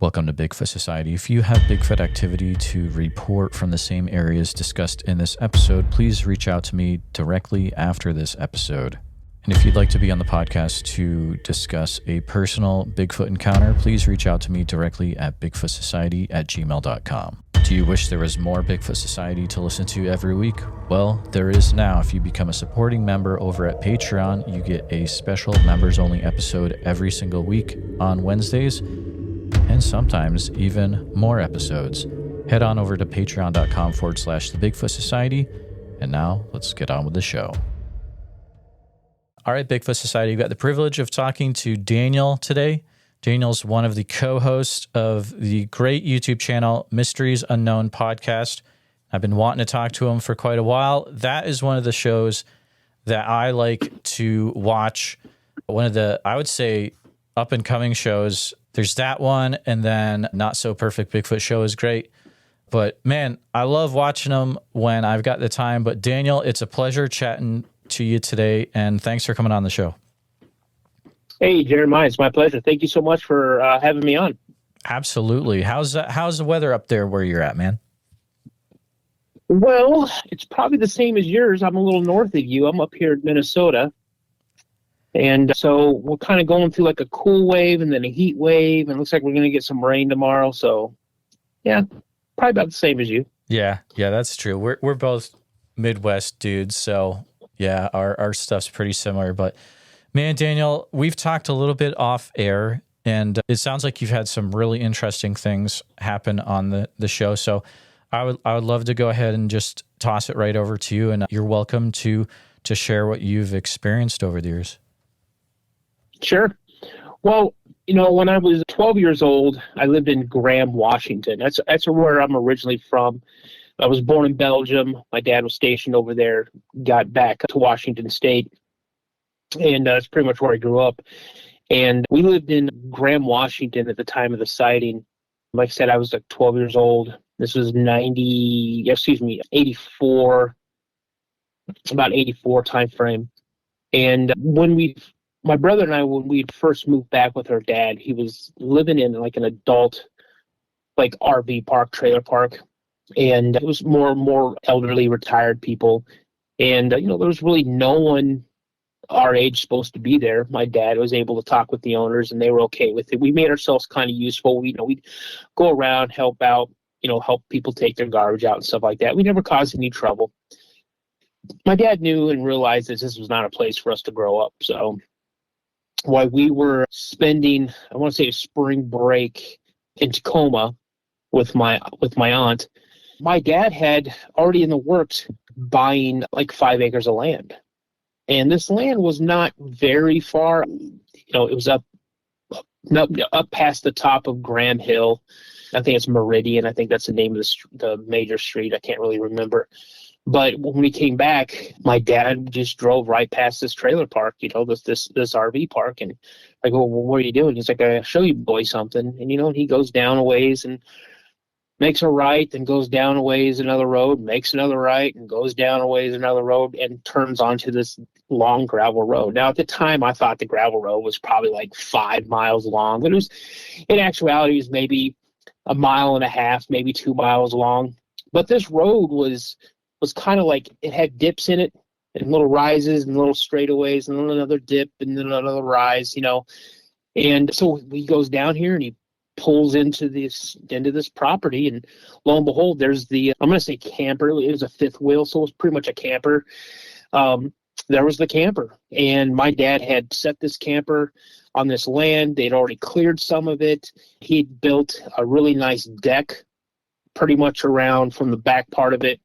Welcome to Bigfoot Society. If you have Bigfoot activity to report from the same areas discussed in this episode, please reach out to me directly after this episode. And if you'd like to be on the podcast to discuss a personal Bigfoot encounter, please reach out to me directly at bigfootsociety@gmail.com. Do you wish there was more Bigfoot Society to listen to every week? Well, there is now. If you become a supporting member over at Patreon, you get a special members-only episode every single week on Wednesdays, and sometimes even more episodes. Head on over to patreon.com/The Bigfoot Society. And now let's get on with the show. All right, Bigfoot Society, we've got the privilege of talking to Daniel today. Daniel's one of the co-hosts of the great YouTube channel, Mysteries Unknown Podcast. I've been wanting to talk to him for quite a while. That is one of the shows that I like to watch. One of the, I would say, up-and-coming shows. There's that one, and then Not So Perfect Bigfoot Show is great. But, man, I love watching them when I've got the time. But, Daniel, it's a pleasure chatting to you today, and thanks for coming on the show. Hey, Jeremiah, it's my pleasure. Thank you so much for having me on. Absolutely. How's the weather up there where you're at, man? Well, it's probably the same as yours. I'm a little north of you. I'm up here in Minnesota. And so we're kind of going through like a cool wave and then a heat wave, and it looks like we're going to get some rain tomorrow. So, yeah, probably about the same as you. Yeah, that's true. We're both Midwest dudes, so yeah, our stuff's pretty similar. But man, Daniel, we've talked a little bit off air, and it sounds like you've had some really interesting things happen on the show. So I would love to go ahead and just toss it right over to you, and you're welcome to share what you've experienced over the years. Sure. Well, when I was 12 years old, I lived in Graham, Washington. That's where I'm originally from. I was born in Belgium. My dad was stationed over there, got back to Washington State, and that's pretty much where I grew up. And we lived in Graham, Washington at the time of the sighting. Like I said, I was like 12 years old. This was 84, about 84 time frame. And my brother and I, when we first moved back with our dad, he was living in like an adult, like RV park, trailer park. And it was more elderly, retired people. And, there was really no one our age supposed to be there. My dad was able to talk with the owners, and they were okay with it. We made ourselves kind of useful. We'd go around, help out, help people take their garbage out and stuff like that. We never caused any trouble. My dad knew and realized that this was not a place for us to grow up. So while we were spending, I want to say, a spring break in Tacoma with my aunt, my dad had already in the works buying like 5 acres of land. And this land was not very far. It was up past the top of Graham Hill. I think it's Meridian. I think that's the name of the major street. I can't really remember. But when we came back, my dad just drove right past this trailer park, this RV park. And I go, well, what are you doing? He's like, I'll show you boy something. And, he goes down a ways and makes a right, then goes down a ways another road, makes another right, and goes down a ways another road, and turns onto this long gravel road. Now, at the time, I thought the gravel road was probably like 5 miles long, but in actuality, it was maybe 1.5 miles, maybe 2 miles long. But this road was kind of like, it had dips in it, and little rises and little straightaways, and then another dip, and then another rise, And so he goes down here, and he pulls into this property, and lo and behold, there's I'm going to say camper. It was a fifth wheel, so it was pretty much a camper. There was the camper, and my dad had set this camper on this land. They'd already cleared some of it. He'd built a really nice deck pretty much around from the back part of it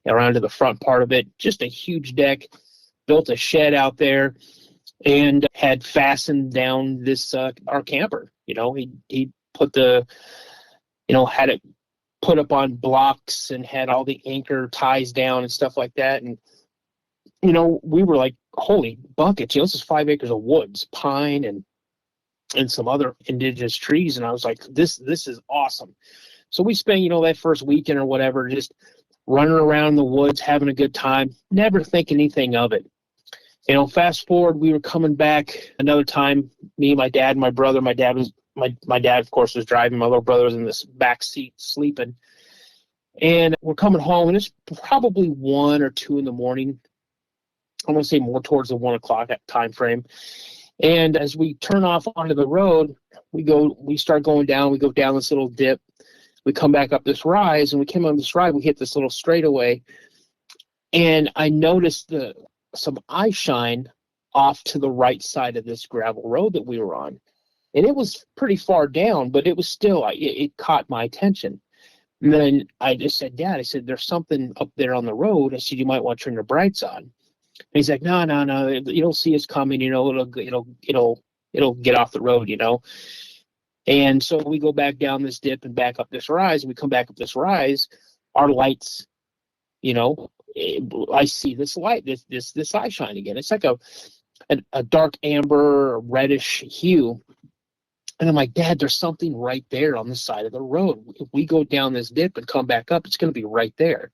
around to the front part of it, just a huge deck, built a shed out there, and had fastened down this our camper. He put had it put up on blocks and had all the anchor ties down and stuff like that. And, we were like, holy buckets, this is 5 acres of woods, pine and some other indigenous trees. And I was like, this is awesome. So we spent, that first weekend or whatever, just running around the woods, having a good time, never thinking anything of it. Fast forward, we were coming back another time, me, my dad, and my brother. My dad was my dad, of course, was driving. My little brother was in this back seat sleeping. And we're coming home, and it's probably 1 or 2 in the morning. I'm going to say more towards the 1 o'clock time frame. And as we turn off onto the road, we start going down. We go down this little dip. We come back up this rise, and we came on this ride. We hit this little straightaway, and I noticed some eye shine off to the right side of this gravel road that we were on. And it was pretty far down, but it was still, it caught my attention. And then I just said, Dad, I said, there's something up there on the road. I said, you might want to turn your brights on. And he's like, no, you'll see us coming, it'll get off the road, And so we go back down this dip and back up this rise, and we come back up this rise, our lights, I see this light, this eye shine again. It's like a dark amber, reddish hue. And I'm like, Dad, there's something right there on the side of the road. If we go down this dip and come back up, it's going to be right there.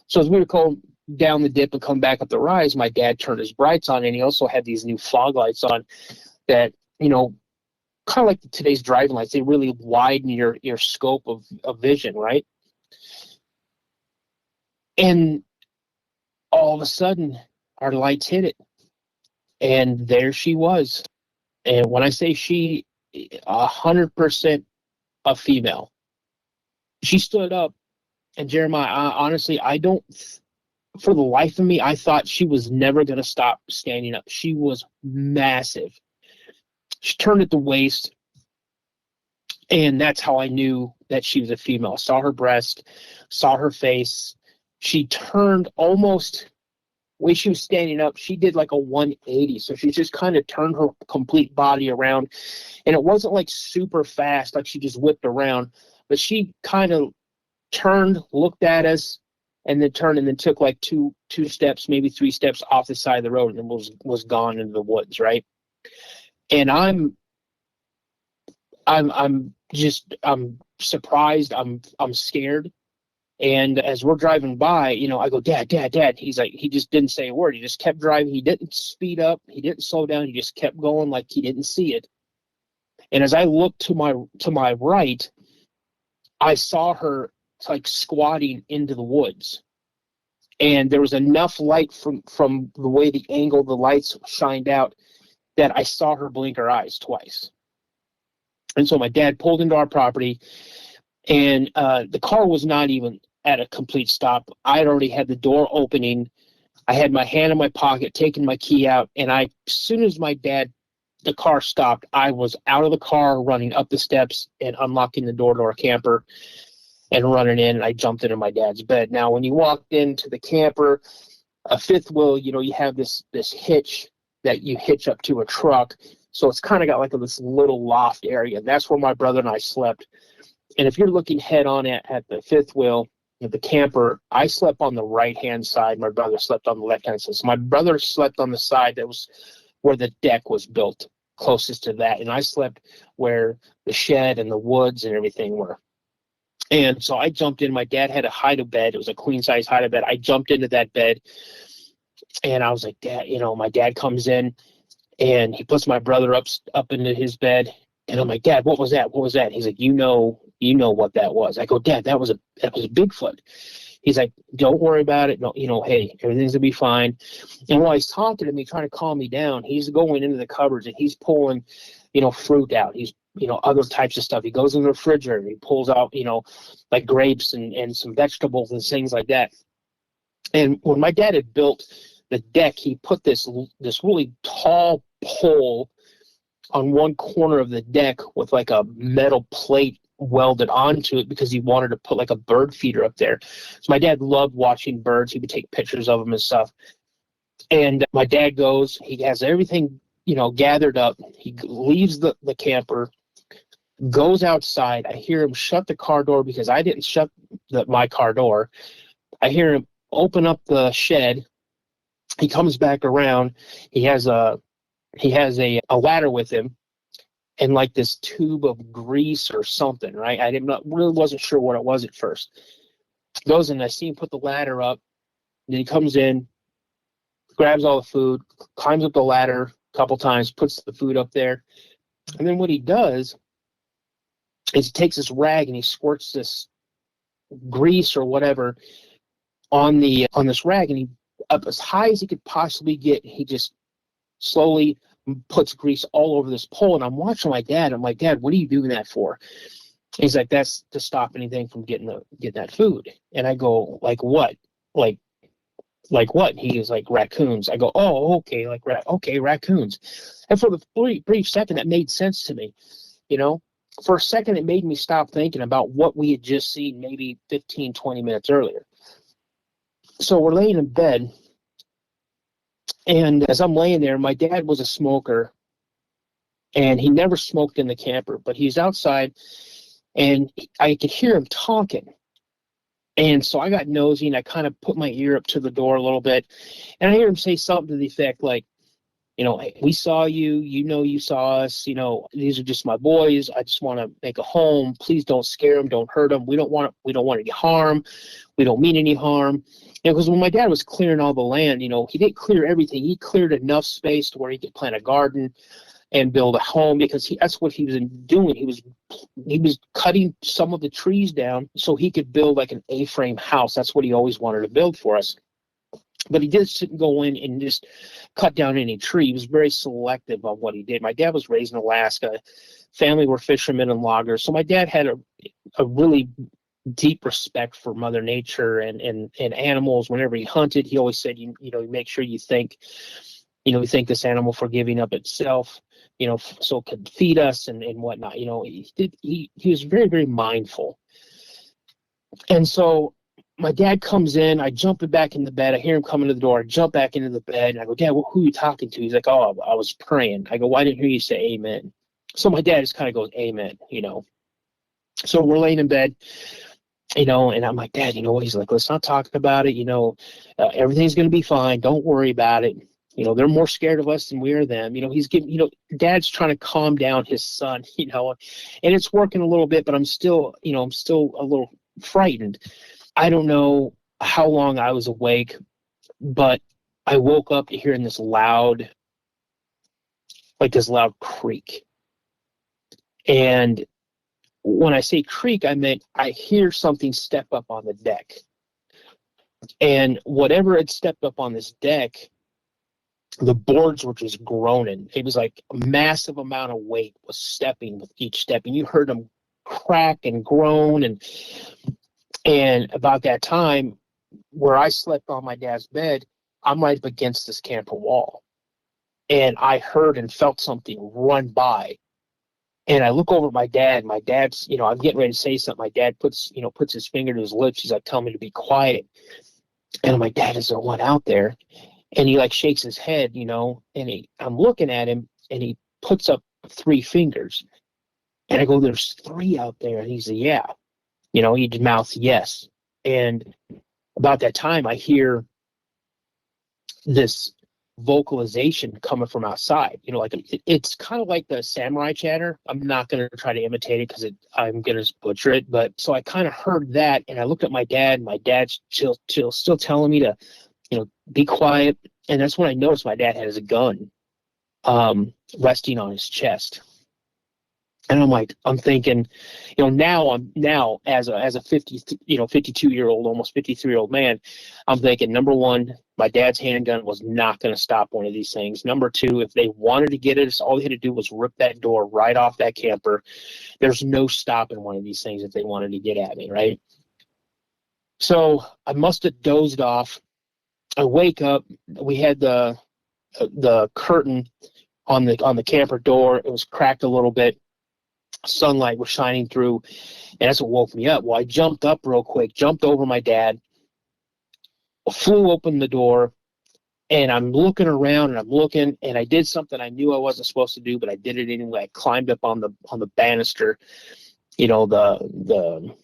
So as we were going down the dip and come back up the rise, my dad turned his brights on, and he also had these new fog lights on that, kind of like today's driving lights. They really widen your scope of vision, right? And all of a sudden, our lights hit it. And there she was. And when I say she, 100% a female. She stood up, and Jeremiah, honestly, for the life of me, I thought she was never going to stop standing up. She was massive. She turned at the waist, and that's how I knew that she was a female. I saw her breast, saw her face. She turned almost, the way she was standing up, she did like a 180. So she just kind of turned her complete body around. And it wasn't like super fast, like she just whipped around. But she kind of turned, looked at us, and then turned, and then took like two steps, maybe 3 steps off the side of the road, and then was gone into the woods, right? And I'm surprised. I'm scared. And as we're driving by, I go, Dad. He's like, he just didn't say a word. He just kept driving. He didn't speed up. He didn't slow down. He just kept going like he didn't see it. And as I looked to my right, I saw her like squatting into the woods. And there was enough light from the way the angle the lights shined out that I saw her blink her eyes twice. And so my dad pulled into our property, and the car was not even at a complete stop. I had already had the door opening. I had my hand in my pocket, taking my key out, and as soon as the car stopped, I was out of the car, running up the steps and unlocking the door to our camper and running in, and I jumped into my dad's bed. Now, when you walked into the camper, a fifth wheel, you have this hitch that you hitch up to a truck. So it's kind of got like this little loft area. That's where my brother and I slept. And if you're looking head on at the fifth wheel of the camper, I slept on the right-hand side. My brother slept on the left-hand side. So my brother slept on the side that was where the deck was built, closest to that. And I slept where the shed and the woods and everything were. And so I jumped in. My dad had a hide-a-bed. It was a queen-size hide-a-bed. I jumped into that bed, and I was like, Dad, my dad comes in, and he puts my brother up into his bed. And I'm like, Dad, what was that? What was that? He's like, you know what that was. I go, Dad, that was a Bigfoot. He's like, don't worry about it. No, hey, everything's gonna be fine. And while he's talking to me, trying to calm me down, he's going into the cupboards and he's pulling, fruit out. He's, other types of stuff. He goes in the refrigerator and he pulls out, like grapes and some vegetables and things like that. And when my dad had built the deck, he put this really tall pole on one corner of the deck with like a metal plate welded onto it because he wanted to put like a bird feeder up there. So my dad loved watching birds. He would take pictures of them and stuff. And my dad goes, he has everything, gathered up. He leaves the camper, goes outside. I hear him shut the car door because I didn't shut my car door. I hear him open up the shed. He comes back around. He has a ladder with him and like this tube of grease or something, right? Really wasn't sure what it was at first. Goes in, I see him put the ladder up. Then he comes in, grabs all the food, climbs up the ladder a couple times, puts the food up there. And then what he does is he takes this rag and he squirts this grease or whatever on this rag, and he up as high as he could possibly get. He just slowly puts grease all over this pole. And I'm watching my dad. I'm like, Dad, what are you doing that for? He's like, that's to stop anything from getting that food. And I go, like what? Like what? He is like, raccoons. I go, oh, okay, okay, raccoons. And for the brief second, that made sense to me. For a second, it made me stop thinking about what we had just seen maybe 15, 20 minutes earlier. So we're laying in bed, and as I'm laying there, my dad was a smoker, and he never smoked in the camper, but he's outside, and I could hear him talking. And so I got nosy, and I kind of put my ear up to the door a little bit, and I hear him say something to the effect like, hey, we saw you, you saw us, these are just my boys. I just want to make a home. Please don't scare them, don't hurt them. We don't want any harm. We don't mean any harm. Because when my dad was clearing all the land, he didn't clear everything. He cleared enough space to where he could plant a garden and build a home, because that's what he was doing. He was cutting some of the trees down so he could build like an A-frame house. That's what he always wanted to build for us. But he didn't go in and just cut down any tree. He was very selective of what he did. My dad was raised in Alaska. Family were fishermen and loggers. So my dad had a really deep respect for Mother Nature and animals. Whenever he hunted, he always said, make sure you thank this animal for giving up itself, so it could feed us and whatnot. He was very, very mindful. And so my dad comes in, I jump back in the bed, I hear him coming to the door, I jump back into the bed, and I go, Dad, who are you talking to? He's like, oh, I was praying. I go, why didn't I hear you say amen? So my dad just kind of goes, amen, So we're laying in bed, and I'm like, Dad, he's like, let's not talk about it, everything's going to be fine, don't worry about it. They're more scared of us than we are them. He's giving, Dad's trying to calm down his son, and it's working a little bit, but I'm still a little frightened. I don't know how long I was awake, but I woke up to hearing this loud creak. And when I say creak, I meant I hear something step up on the deck. And whatever had stepped up on this deck, the boards were just groaning. It was like a massive amount of weight was stepping with each step. And you heard them crack and groan. And about that time, where I slept on my dad's bed, I'm right up against this camper wall. And I heard and felt something run by. And I look over at my dad. My dad's, I'm getting ready to say something. My dad puts his finger to his lips. He's like, tell me to be quiet. And I'm like, Dad, is there one out there? And he shakes his head, and I'm looking at him, and he puts up 3 fingers. And I go, there's 3 out there. And he's like, yeah. He mouths yes. And about that time, I hear this vocalization coming from outside. It's kind of like the samurai chatter. I'm not going to try to imitate it because I'm going to butcher it. But so I kind of heard that, and I looked at my dad. My dad's still telling me to, be quiet. And that's when I noticed my dad has a gun resting on his chest. And I'm thinking, now as a 52-year-old, almost 53-year-old man, I'm thinking, number one, my dad's handgun was not going to stop one of these things. Number two, if they wanted to get us, all they had to do was rip that door right off that camper. There's no stopping one of these things if they wanted to get at me, right? So I must have dozed off. I wake up. We had the curtain on the camper door. It was cracked a little bit. Sunlight was shining through, and that's what woke me up. Well, I jumped up real quick, jumped over my dad, flew open the door, and I'm looking around, and I did something I knew I wasn't supposed to do, but I did it anyway. I climbed up on the banister, the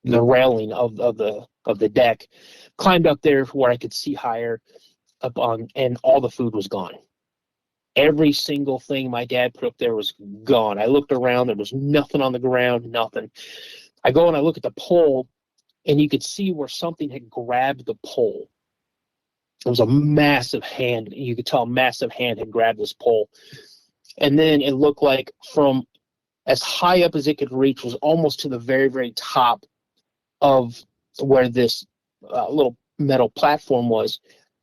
railing of the deck, climbed up there where I could see higher up on, and all the food was gone. Every single thing my dad put up there was gone. I looked around. There was nothing on the ground, nothing. I go and I look at the pole, and you could see where something had grabbed the pole. It was a massive hand. You could tell a massive hand had grabbed this pole. And then it looked like from as high up as it could reach was almost to the very, very top of where this little metal platform was.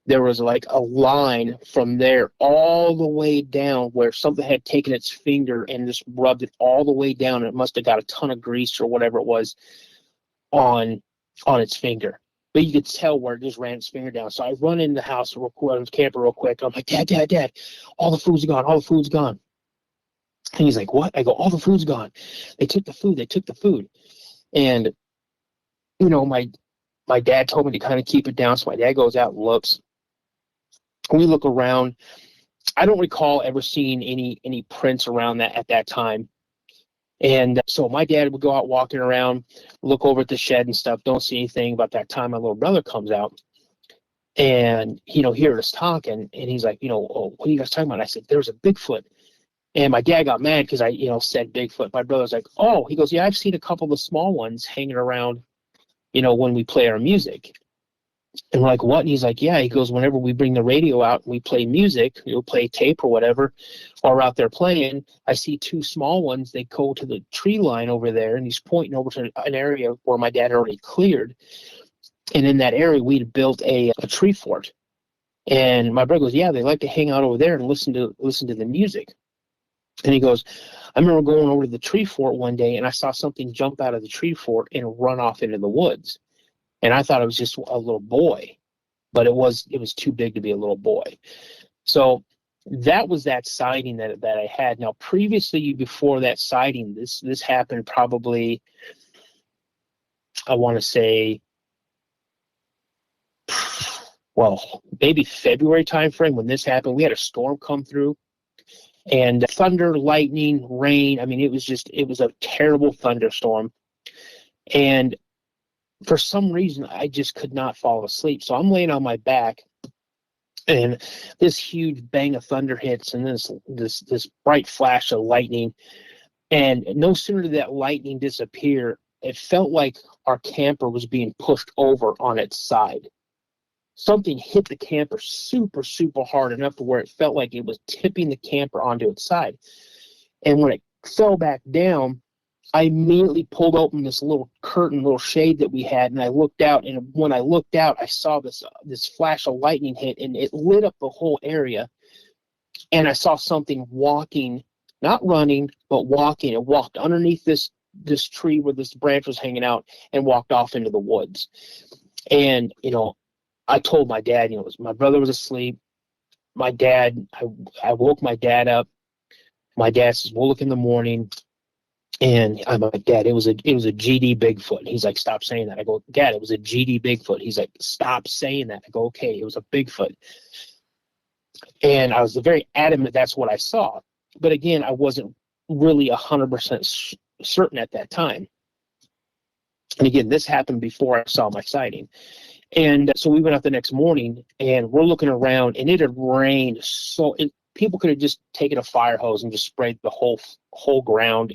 There was like a line from there all the way down where something had taken its finger and just rubbed it all the way down. And it must have got a ton of grease or whatever it was on its finger. But you could tell where it just ran its finger down. So I run in the house real quick, the camper real quick. I'm like, Dad, all the food's gone. All the food's gone. And he's like, what? I go, all the food's gone. They took the food. And, you know, my dad told me to kind of keep it down. So my dad goes out and looks. We look around. I don't recall ever seeing any prints around that at that time. And so my dad would go out walking around, look over at the shed and stuff, don't see anything. About that time, my little brother comes out and, you know, hear us talking. And he's like, you know, oh, what are you guys talking about? And I said, there's a Bigfoot. And my dad got mad because I, you know, said Bigfoot. My brother's like, oh, he goes, yeah, I've seen a couple of the small ones hanging around, you know, when we play our music. And we're like, what? And he's like, yeah. He goes, whenever we bring the radio out and we play music, we'll play tape or whatever, or we're out there playing, I see two small ones. They go to the tree line over there, and he's pointing over to an area where my dad already cleared. And in that area, we'd built a tree fort. And my brother goes, yeah, they like to hang out over there and listen to the music. And he goes, I remember going over to the tree fort one day, and I saw something jump out of the tree fort and run off into the woods. And I thought it was just a little boy, but it was too big to be a little boy. So that was that sighting that I had. Now, previously, before that sighting, this happened probably, I want to say, well, maybe February timeframe when this happened. We had a storm come through, and thunder, lightning, rain. I mean, it was a terrible thunderstorm. And for some reason, I just could not fall asleep. So I'm laying on my back, and this huge bang of thunder hits, and this bright flash of lightning. And no sooner did that lightning disappear, it felt like our camper was being pushed over on its side. Something hit the camper super, super hard, enough to where it felt like it was tipping the camper onto its side. And when it fell back down, I immediately pulled open this little curtain, little shade that we had, and I looked out. And when I looked out, I saw this flash of lightning hit, and it lit up the whole area. And I saw something walking, not running, but walking. It walked underneath this tree where this branch was hanging out and walked off into the woods. And, you know, I told my dad, you know, my brother was asleep. My dad, I woke my dad up. My dad says, we'll look in the morning. And I'm like, Dad, it was a GD Bigfoot. And he's like, stop saying that. I go, Dad, it was a GD Bigfoot. He's like, stop saying that. I go, okay, it was a Bigfoot. And I was very adamant that's what I saw. But again, I wasn't really 100% certain at that time. And again, this happened before I saw my sighting. And so we went out the next morning, and we're looking around, and it had rained people could have just taken a fire hose and just sprayed the whole ground.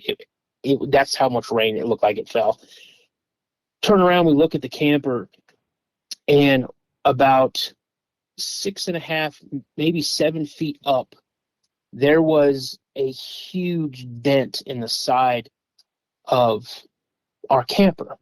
That's how much rain it looked like it fell. Turn around, we look at the camper, and about 6.5, maybe 7 feet up, there was a huge dent in the side of our camper,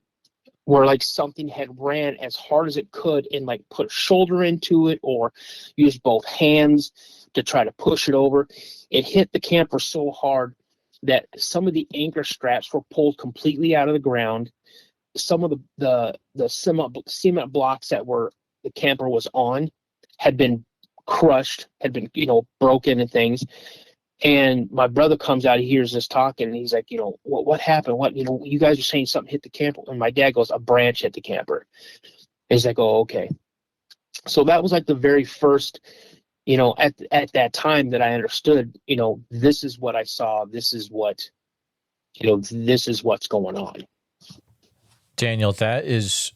where like something had ran as hard as it could and like put a shoulder into it or used both hands to try to push it over. It hit the camper so hard that some of the anchor straps were pulled completely out of the ground. Some of the cement blocks that the camper was on had been crushed, had been, you know, broken and things. And my brother comes out, he hears us talking, and he's like, you know, what happened? What, you know, you guys are saying something hit the camper. And my dad goes, a branch hit the camper. And he's like, oh, okay. So that was like the very first, you know, at that time that I understood, you know, this is what I saw. This is what, you know, this is what's going on. Daniel, that is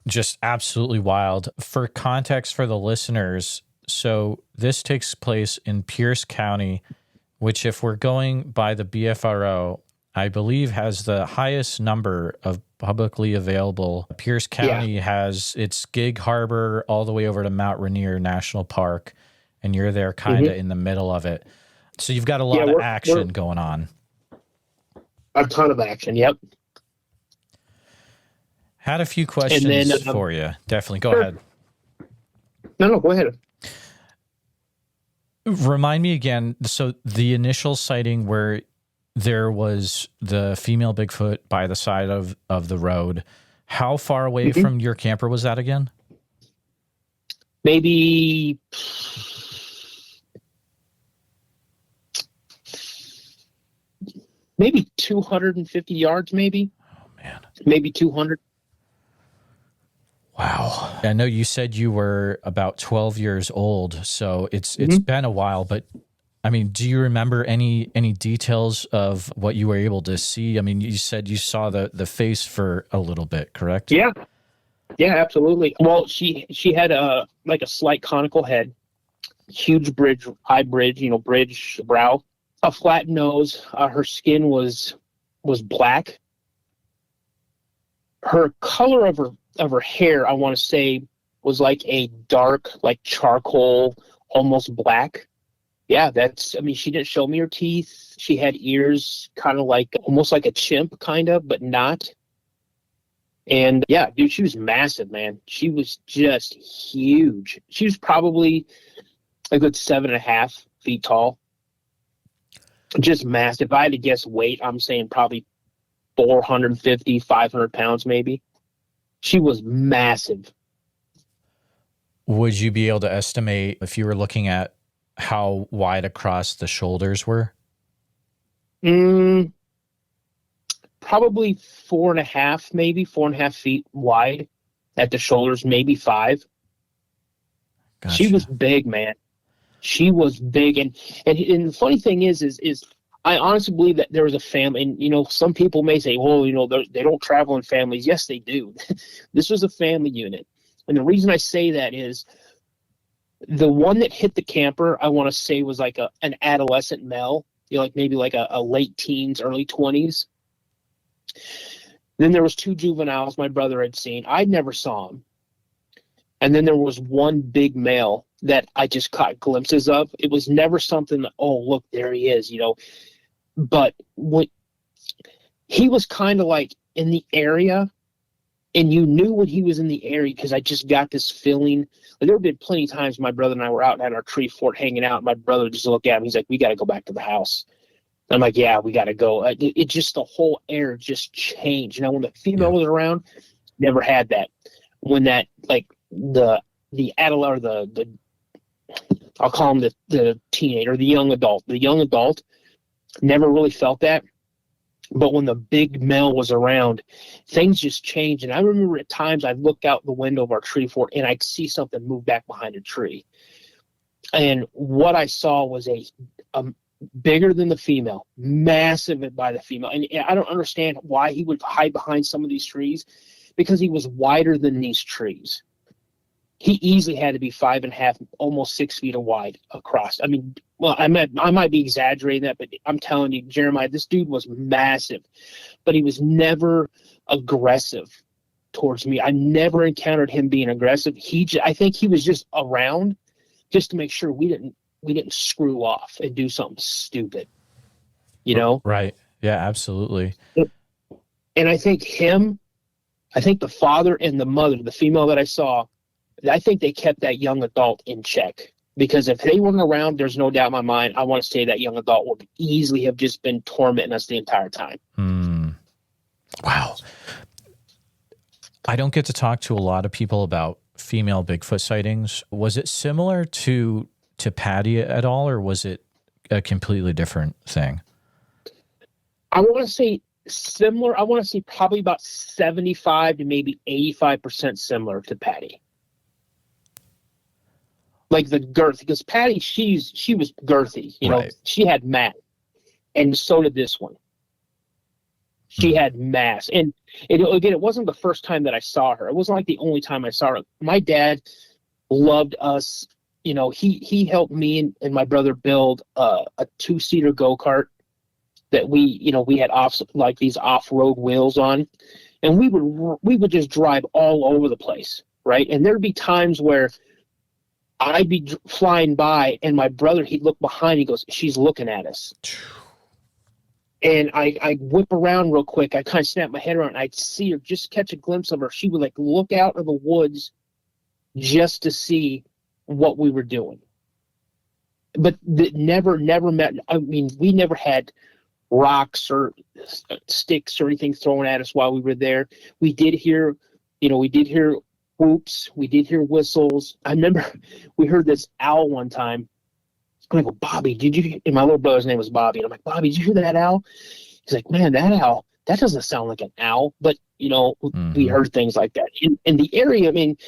just absolutely wild. For context for the listeners, so this takes place in Pierce County, which, if we're going by the BFRO, I believe has the highest number of publicly available. Pierce County has its Gig Harbor all the way over to Mount Rainier National Park, and you're there kind of in the middle of it. So you've got a lot of action going on. A ton of action. Yep. Had a few questions for you. Definitely. Go ahead. No, go ahead. Remind me again. So the initial sighting where there was the female Bigfoot by the side of the road, how far away from your camper was that again? Maybe 250 yards, maybe. Oh, man. Maybe 200. Wow. I know you said you were about 12 years old, so it's been a while, but I mean, do you remember any details of what you were able to see? I mean, you said you saw the face for a little bit, correct? Yeah. Yeah, absolutely. Well, she had a slight conical head, huge bridge, brow, a flat nose. Her skin was black. Her color of her hair, I want to say, was like a dark, like charcoal, almost black. Yeah, she didn't show me her teeth. She had ears kind of like, almost like a chimp, kind of, but not. And yeah, dude, she was massive, man. She was just huge. She was probably a good 7.5 feet tall. Just massive. If I had to guess weight, I'm saying probably 450, 500 pounds, maybe. She was massive. Would you be able to estimate, if you were looking at, how wide across the shoulders were? Probably 4.5, maybe 4.5 feet wide at the shoulders, maybe 5. Gotcha. She was big, man. She was big. And the funny thing is I honestly believe that there was a family, and, some people may say, well, they don't travel in families. Yes, they do. This was a family unit. And the reason I say that is the one that hit the camper, I want to say, was like an adolescent male, maybe like a late teens, early 20s. Then there was 2 juveniles my brother had seen. I never saw them. And then there was one big male that I just caught glimpses of. It was never something that, oh, look, there he is, But he was kind of like in the area, and you knew when he was in the area because I just got this feeling. Like, there have been plenty of times my brother and I were out at our tree fort hanging out. And my brother just looked at him. He's like, we got to go back to the house. I'm like, yeah, we got to go. It just, the whole air just changed. When the female was around, never had that. When that, like, the adult, or the I'll call him the teenager, the young adult, never really felt that. But when the big male was around, things just changed. And I remember at times I'd look out the window of our tree fort and I'd see something move back behind a tree. And what I saw was a bigger than the female, massive by the female. And I don't understand why he would hide behind some of these trees, because he was wider than these trees. He easily had to be 5.5, almost 6 feet wide across. I mean, well, I might be exaggerating that, but I'm telling you, Jeremiah, this dude was massive, but he was never aggressive towards me. I never encountered him being aggressive. I think he was just around just to make sure we didn't screw off and do something stupid, Right. Yeah, absolutely. And I think the father and the mother, the female that I saw, I think they kept that young adult in check, because if they weren't around, there's no doubt in my mind, I want to say that young adult would easily have just been tormenting us the entire time. Wow. I don't get to talk to a lot of people about female Bigfoot sightings. Was it similar to Patty at all, or was it a completely different thing? I want to say similar. I want to say probably about 75 to maybe 85% similar to Patty. Like the girth, because Patty, she was girthy, right. She had mass, and so did this one. She had mass, and again, it wasn't the first time that I saw her. It wasn't like the only time I saw her. My dad loved us. He helped me and my brother build a 2-seater go-kart that we had these off-road wheels on, and we would just drive all over the place, right? And there'd be times where I'd be flying by, and my brother, he'd look behind, he goes, she's looking at us. And I whip around real quick. I kind of snap my head around, and I'd see her, just catch a glimpse of her. She would like look out of the woods just to see what we were doing. But never met. I mean, we never had rocks or sticks or anything thrown at us while we were there. We did hear whoops. We did hear whistles. I remember we heard this owl one time. And I go, Bobby, did you? And my little brother's name was Bobby. And I'm like, Bobby, did you hear that owl? He's like, man, that owl, that doesn't sound like an owl. But, we heard things like that. In the area, I mean,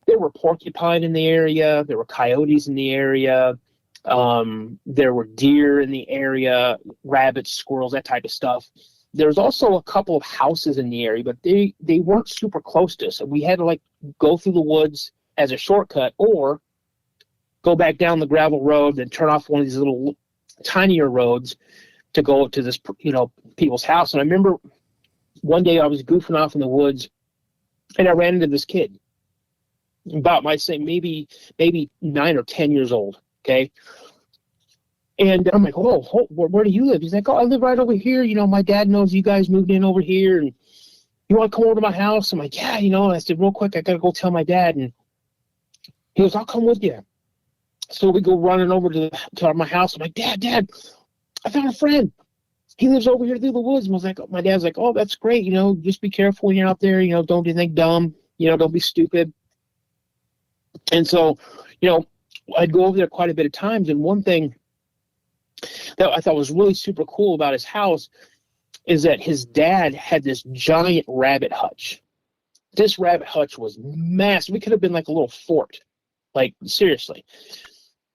there were porcupine in the area. There were coyotes in the area. There were deer in the area, rabbits, squirrels, that type of stuff. There's also a couple of houses in the area, but they weren't super close to us. And we had to go through the woods as a shortcut, or go back down the gravel road and turn off one of these little tinier roads to go to this, people's house. And I remember one day I was goofing off in the woods and I ran into this kid about maybe 9 or 10 years old. Okay. And I'm like, oh, where do you live? He's like, oh, I live right over here. My dad knows you guys moved in over here, and you want to come over to my house? I'm like, yeah, I said, real quick, I got to go tell my dad. And he goes, I'll come with you. So we go running over to my house. I'm like, Dad, I found a friend. He lives over here through the woods. And my dad's like, oh, that's great. Just be careful when you're out there. Don't do anything dumb. Don't be stupid. And so, I'd go over there quite a bit of times. And one thing that I thought was really super cool about his house is that his dad had this giant rabbit hutch. This rabbit hutch was massive. It could have been like a little fort, seriously.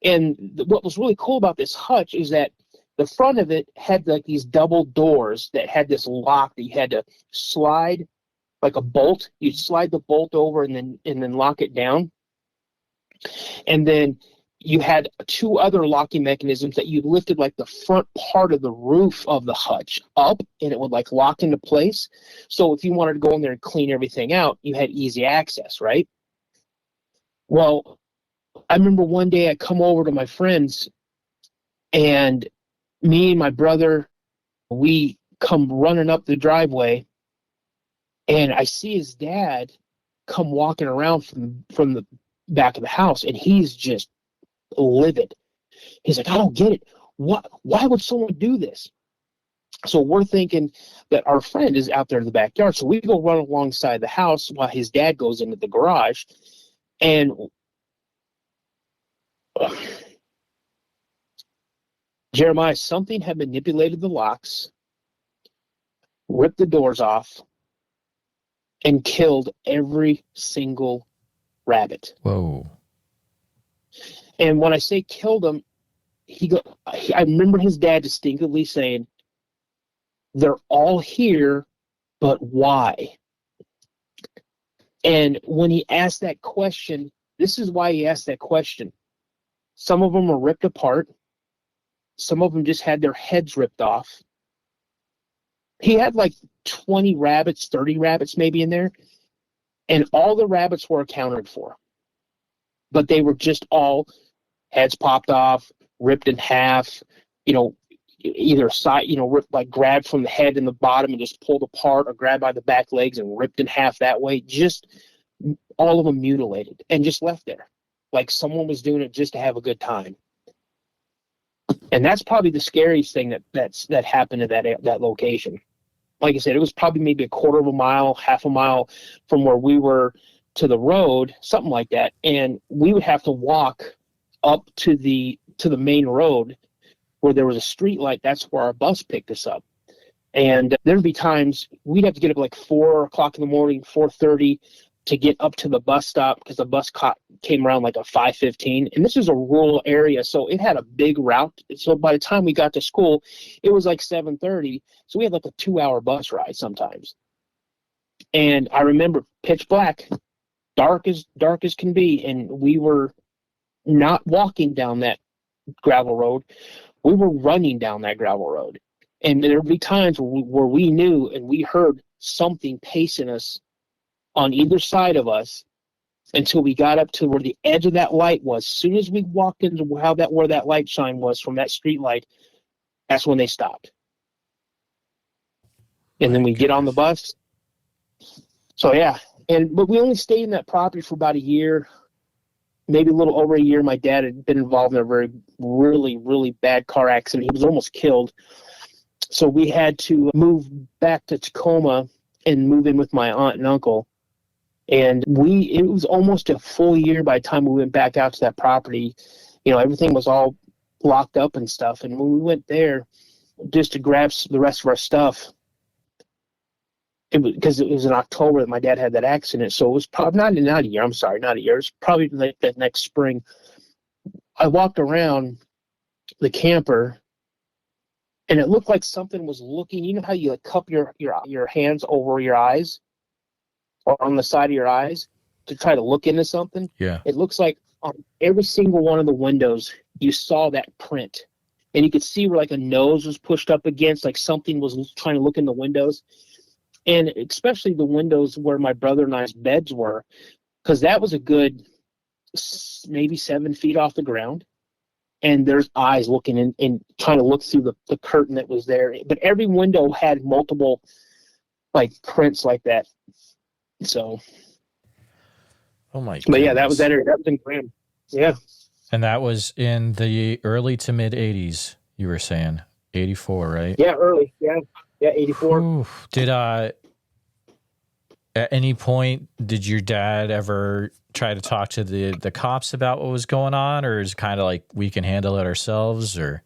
And what was really cool about this hutch is that the front of it had these double doors that had this lock that you had to slide like a bolt. You'd slide the bolt over and then lock it down. And then you had 2 other locking mechanisms that you lifted the front part of the roof of the hutch up, and it would lock into place. So if you wanted to go in there and clean everything out, you had easy access, right? Well, I remember one day I come over to my friends, and me and my brother, we come running up the driveway, and I see his dad come walking around from the back of the house, and he's just livid. He's like, I don't get it. Why would someone do this? So we're thinking that our friend is out there in the backyard. So we go run alongside the house while his dad goes into the garage. And Jeremiah, something had manipulated the locks, ripped the doors off, and killed every single rabbit. Whoa. And when I say killed them, I remember his dad distinctly saying, they're all here, but why? And when he asked that question, this is why he asked that question. Some of them were ripped apart. Some of them just had their heads ripped off. He had 20 rabbits, 30 rabbits maybe in there. And all the rabbits were accounted for. But they were just all heads popped off, ripped in half, either side, ripped, grabbed from the head and the bottom and just pulled apart, or grabbed by the back legs and ripped in half that way. Just all of them mutilated and just left there. Like someone was doing it just to have a good time. And that's probably the scariest thing that happened at that location. Like I said, it was probably maybe a quarter of a mile, half a mile from where we were to the road, something like that. And we would have to walk up to the main road where there was a street light. That's where our bus picked us up. And there'd be times we'd have to get up 4 o'clock in the morning, 4:30 to get up to the bus stop, because the bus came around at 5:15. And this is a rural area, so it had a big route. So by the time we got to school, it was 7:30. So we had a 2-hour bus ride sometimes. And I remember pitch black, dark as can be. And we were not walking down that gravel road. We were running down that gravel road. And there'd be times where we knew and we heard something pacing us on either side of us until we got up to where the edge of that light was. As soon as we walked into where that light shine was from that street light, that's when they stopped. And then we get on the bus. So yeah, but we only stayed in that property for about a year, maybe a little over a year. My dad had been involved in a really, really bad car accident. He was almost killed. So we had to move back to Tacoma and move in with my aunt and uncle. And it was almost a full year by the time we went back out to that property. Everything was all locked up and stuff. And when we went there just to grab the rest of our stuff, because it was in October that my dad had that accident. So it was probably not a year. I'm sorry, not a year. It was probably like that next spring. I walked around the camper, and it looked like something was looking. You know how you like cup your hands over your eyes or on the side of your eyes to try to look into something? Yeah. It looks like on every single one of the windows, you saw that print. And you could see where like a nose was pushed up against, like something was trying to look in the windows. And especially the windows where my brother and I's beds were, because that was a good maybe 7 feet off the ground. And there's eyes looking in and trying to look through the curtain that was there. But every window had multiple like prints like that. So. Oh my God. But yeah, that was in Graham. Yeah. And that was in the early to mid 80s, you were saying. 84, right? Yeah, early. Yeah. Yeah, 84. Ooh. At any point, did your dad ever try to talk to the cops about what was going on, or is it kind of like we can handle it ourselves? Or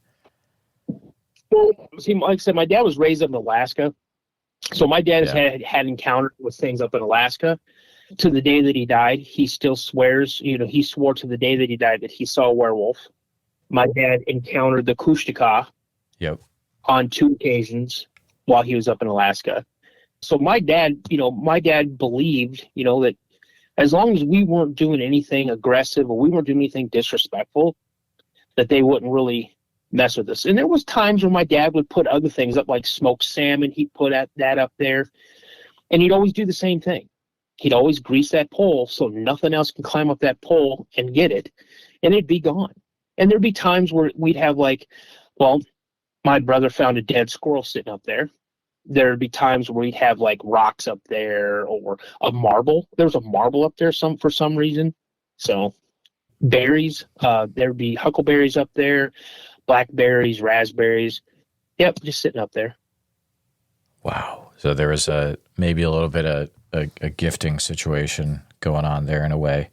well, see, like I said, my dad was raised up in Alaska, so my dad has had encounters with things up in Alaska. To the day that he died, he still swears. He swore to the day that he died that he saw a werewolf. My dad encountered the Kushtaka on 2 occasions while he was up in Alaska. So my dad believed, that as long as we weren't doing anything aggressive or we weren't doing anything disrespectful, that they wouldn't really mess with us. And there was times when my dad would put other things up, like smoked salmon. He'd put that up there, and he'd always do the same thing. He'd always grease that pole so nothing else can climb up that pole and get it, and it'd be gone. And there'd be times where we'd have my brother found a dead squirrel sitting up there. There'd be times where we'd have like rocks up there or a marble. There was a marble up there for some reason. So berries, there'd be huckleberries up there, blackberries, raspberries. Yep, just sitting up there. Wow. So there was maybe a little bit of a gifting situation going on there in a way.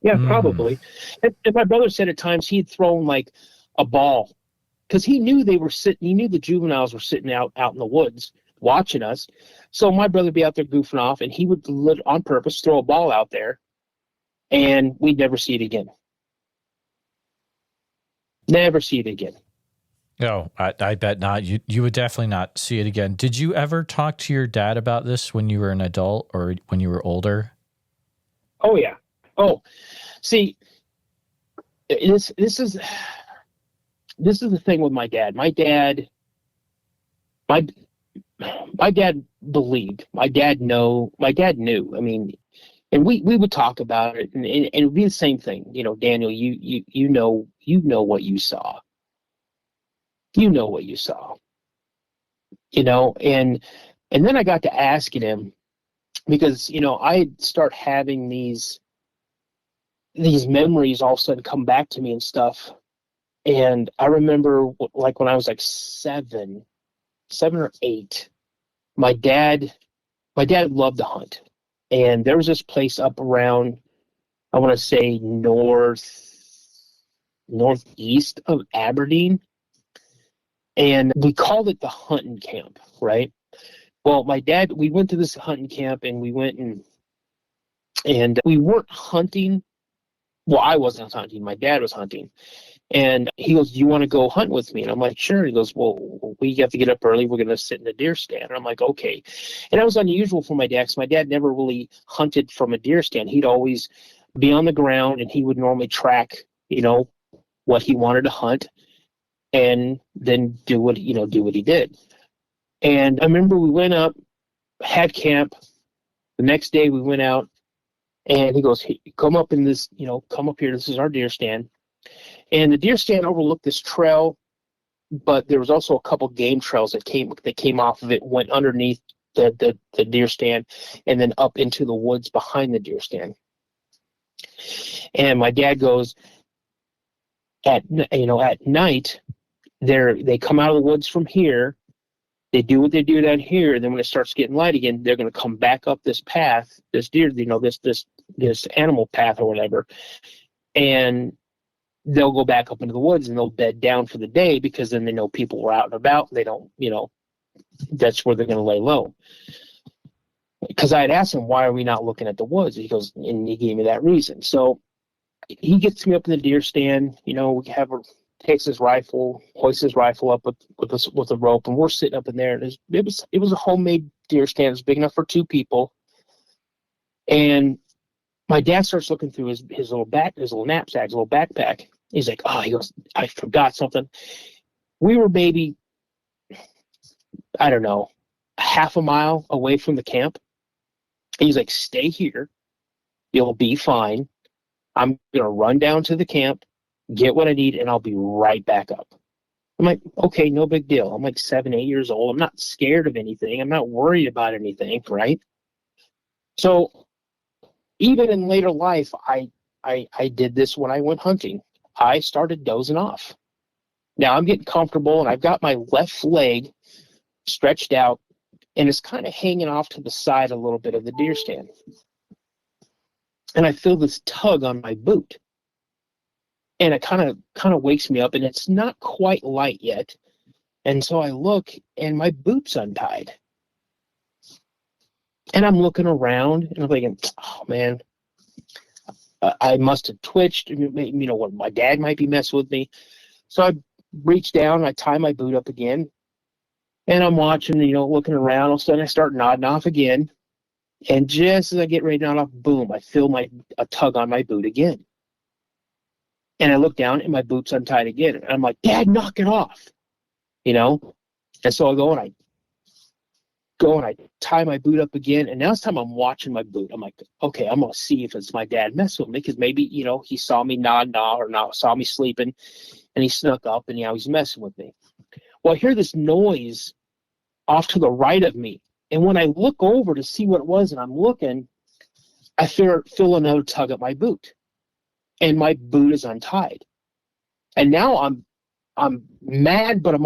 Yeah, probably. And my brother said at times he'd thrown like a ball, because he knew he knew the juveniles were sitting out in the woods watching us. So my brother would be out there goofing off, and he would on purpose throw a ball out there, and we'd never see it again. Never see it again. No, I bet not. You would definitely not see it again. Did you ever talk to your dad about this when you were an adult or when you were older? Oh yeah. Oh, see, this is the thing with my dad. My dad believed. My dad knew. I mean, and we would talk about it, and it'd be the same thing. Daniel, you know what you saw. You know what you saw. And then I got to asking him, because I'd start having these memories all of a sudden come back to me and stuff. And I remember, like, when I was like 7 or 8, my dad loved to hunt. And there was this place up around, I want to say northeast of Aberdeen. And we called it the hunting camp, right? Well, we went to this hunting camp, and we went and we weren't hunting. Well, I wasn't hunting. My dad was hunting. And he goes, "Do you want to go hunt with me?" And I'm like, "Sure." He goes, "Well, we have to get up early. We're going to sit in a deer stand." And I'm like, "Okay." And that was unusual for my dad, because my dad never really hunted from a deer stand. He'd always be on the ground, and he would normally track, what he wanted to hunt, and then do what he did. And I remember we went up, had camp. The next day we went out, and he goes, "Hey, come up in this, come up here. This is our deer stand." And the deer stand overlooked this trail but there was also a couple game trails that came off of it, went underneath the deer stand, and then up into the woods behind the deer stand. And my dad goes, at night, they come out of the woods from here, they do what they do down here, and then when it starts getting light again, they're going to come back up this path, this deer, this animal path or whatever, and they'll go back up into the woods and they'll bed down for the day, because then they know people are out and about. They don't, that's where they're going to lay low. Because I had asked him, why are we not looking at the woods? He goes, and he gave me that reason. So he gets me up in the deer stand. Takes his rifle, hoists his rifle up with a rope, and we're sitting up in there. And it was a homemade deer stand. It was big enough for two people. And my dad starts looking through his little knapsack, his little backpack. He's like, he goes, I forgot something. We were maybe, I don't know, half a mile away from the camp. And he's like, stay here. You'll be fine. I'm going to run down to the camp, get what I need, and I'll be right back up. I'm like, okay, no big deal. I'm like 7, 8 years old. I'm not scared of anything. I'm not worried about anything, right? So even in later life, I did this when I went hunting. I started dozing off. Now I'm getting comfortable, and I've got my left leg stretched out, and it's kind of hanging off to the side a little bit of the deer stand. And I feel this tug on my boot. And it kind of wakes me up, and it's not quite light yet. And so I look, and my boot's untied. And I'm looking around, and I'm thinking, oh, man, I must have twitched. What, my dad might be messing with me. So I reach down, and I tie my boot up again. And I'm watching, looking around. All of a sudden, I start nodding off again. And just as I get ready to nod off, boom, I feel a tug on my boot again. And I look down, and my boot's untied again. And I'm like, Dad, knock it off. And so I go and I tie my boot up again. And now it's time I'm watching my boot. I'm like, okay, I'm going to see if it's my dad messing with me, because maybe, he saw me nodding off, or not, saw me sleeping, and he snuck up, and he's messing with me. Well, I hear this noise off to the right of me. And when I look over to see what it was, and I'm looking, I feel another tug at my boot. And my boot is untied. And now I'm mad, but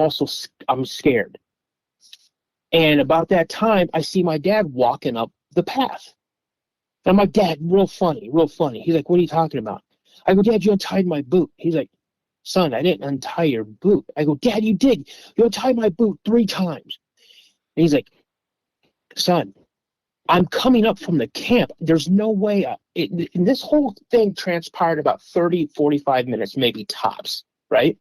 I'm scared. And about that time, I see my dad walking up the path. And I'm like, Dad, real funny. He's like, what are you talking about? I go, Dad, you untied my boot. He's like, son, I didn't untie your boot. I go, Dad, you did. You untied my boot 3 times. And he's like, son, I'm coming up from the camp. There's no way. And this whole thing transpired about 30, 45 minutes, maybe tops, right?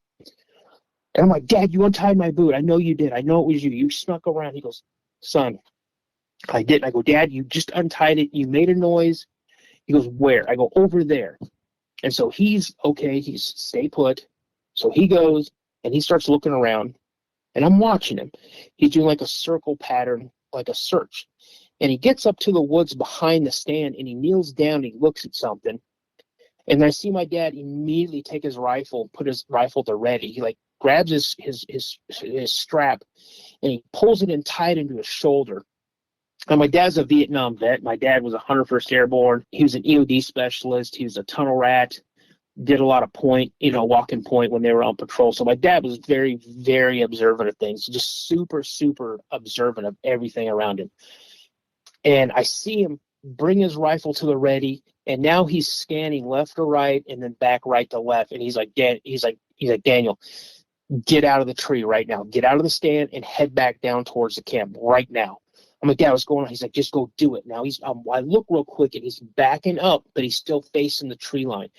And I'm like, Dad, you untied my boot. I know you did. I know it was you. You snuck around. He goes, son, I didn't. I go, Dad, you just untied it. You made a noise. He goes, where? I go, over there. And so he's okay. He's stay put. So he goes, and he starts looking around, and I'm watching him. He's doing like a circle pattern, like a search. And he gets up to the woods behind the stand, and he kneels down, and he looks at something. And I see my dad immediately take his rifle, put his rifle to ready. He grabs his strap, and he pulls it and ties it into his shoulder. And my dad's a Vietnam vet. My dad was 101st Airborne. He was an EOD specialist. He was a tunnel rat. Did a lot of walking point when they were on patrol. So my dad was very, very observant of things. Just super, super observant of everything around him. And I see him bring his rifle to the ready, and now he's scanning left to right and then back right to left. And he's like, Daniel, get out of the tree right now. Get out of the stand and head back down towards the camp right now. I'm like, Dad, what's going on? He's like, just go do it. Now I look real quick, and he's backing up, but he's still facing the tree line.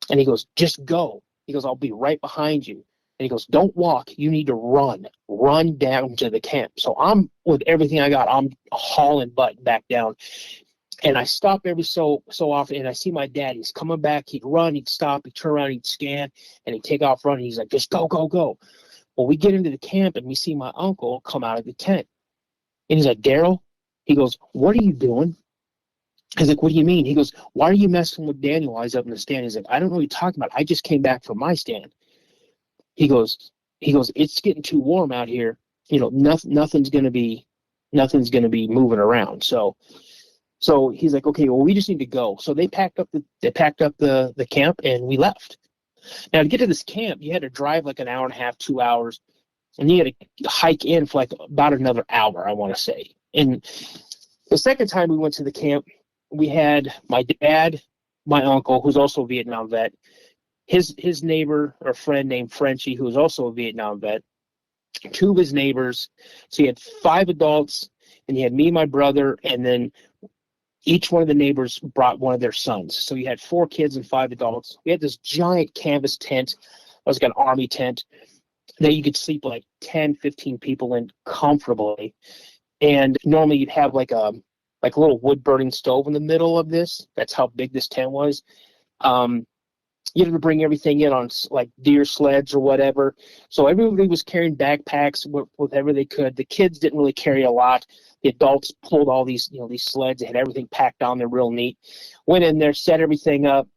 And he goes, just go. He goes, I'll be right behind you. And he goes, don't walk. You need to run down to the camp. So I'm, with everything I got, I'm hauling butt back down. And I stop every so often, and I see my dad. He's coming back. He'd run. He'd stop. He'd turn around. He'd scan. And he'd take off running. He's like, just go, go, go. Well, we get into the camp, and we see my uncle come out of the tent. And he's like, Daryl? He goes, what are you doing? I was like, what do you mean? He goes, why are you messing with Daniel while he's up in the stand? He's like, I don't know what you're talking about. I just came back from my stand. He goes, he goes, it's getting too warm out here. Nothing's going to be moving around. So he's like, okay, well, we just need to go. So they packed up the camp, and we left. Now, to get to this camp, you had to drive like an hour and a half, 2 hours, and you had to hike in for like about another hour, I want to say. And the second time we went to the camp, we had my dad, my uncle, who's also a Vietnam vet, his neighbor or friend named Frenchie, who was also a Vietnam vet, two of his neighbors. So you had 5 adults, and you had me, my brother, and then each one of the neighbors brought one of their sons. So you had 4 kids and 5 adults. We had this giant canvas tent. It was like an army tent that you could sleep like 10, 15 people in comfortably. And normally you'd have like a little wood burning stove in the middle of this. That's how big this tent was. You had to bring everything in on like deer sleds or whatever. So everybody was carrying backpacks with whatever they could. The kids didn't really carry a lot. The adults pulled all these sleds. They had everything packed on there real neat. Went in there, set everything up.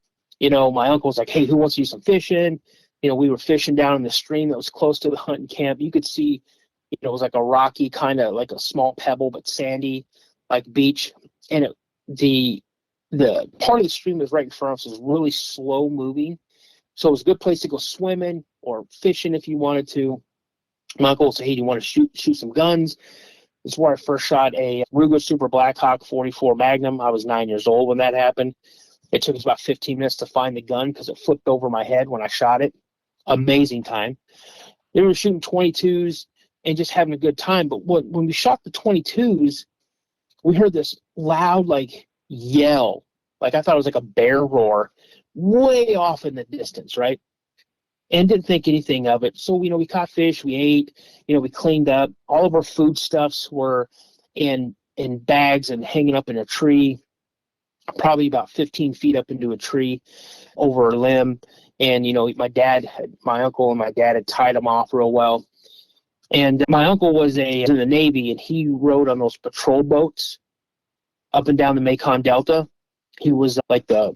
My uncle was like, hey, who wants to do some fishing? We were fishing down in the stream that was close to the hunting camp. You could see, it was like a rocky kind of like a small pebble, but sandy, like beach. And the part of the stream that was right in front of us was really slow moving. So it was a good place to go swimming or fishing if you wanted to. My uncle would say, hey, do you want to shoot some guns? This is where I first shot a Ruger Super Blackhawk 44 Magnum. I was 9 years old when that happened. It took us about 15 minutes to find the gun because it flipped over my head when I shot it. Amazing time. They were shooting 22s and just having a good time. But when we shot the 22s, we heard this loud, like, yell. Like I thought it was like a bear roar way off in the distance, right? And didn't think anything of it. So, we caught fish, we ate, we cleaned up. All of our foodstuffs were in bags and hanging up in a tree, probably about 15 feet up into a tree over a limb. And, my uncle and my dad had tied them off real well. And my uncle was in the Navy, and he rode on those patrol boats up and down the Mekong Delta. He was like the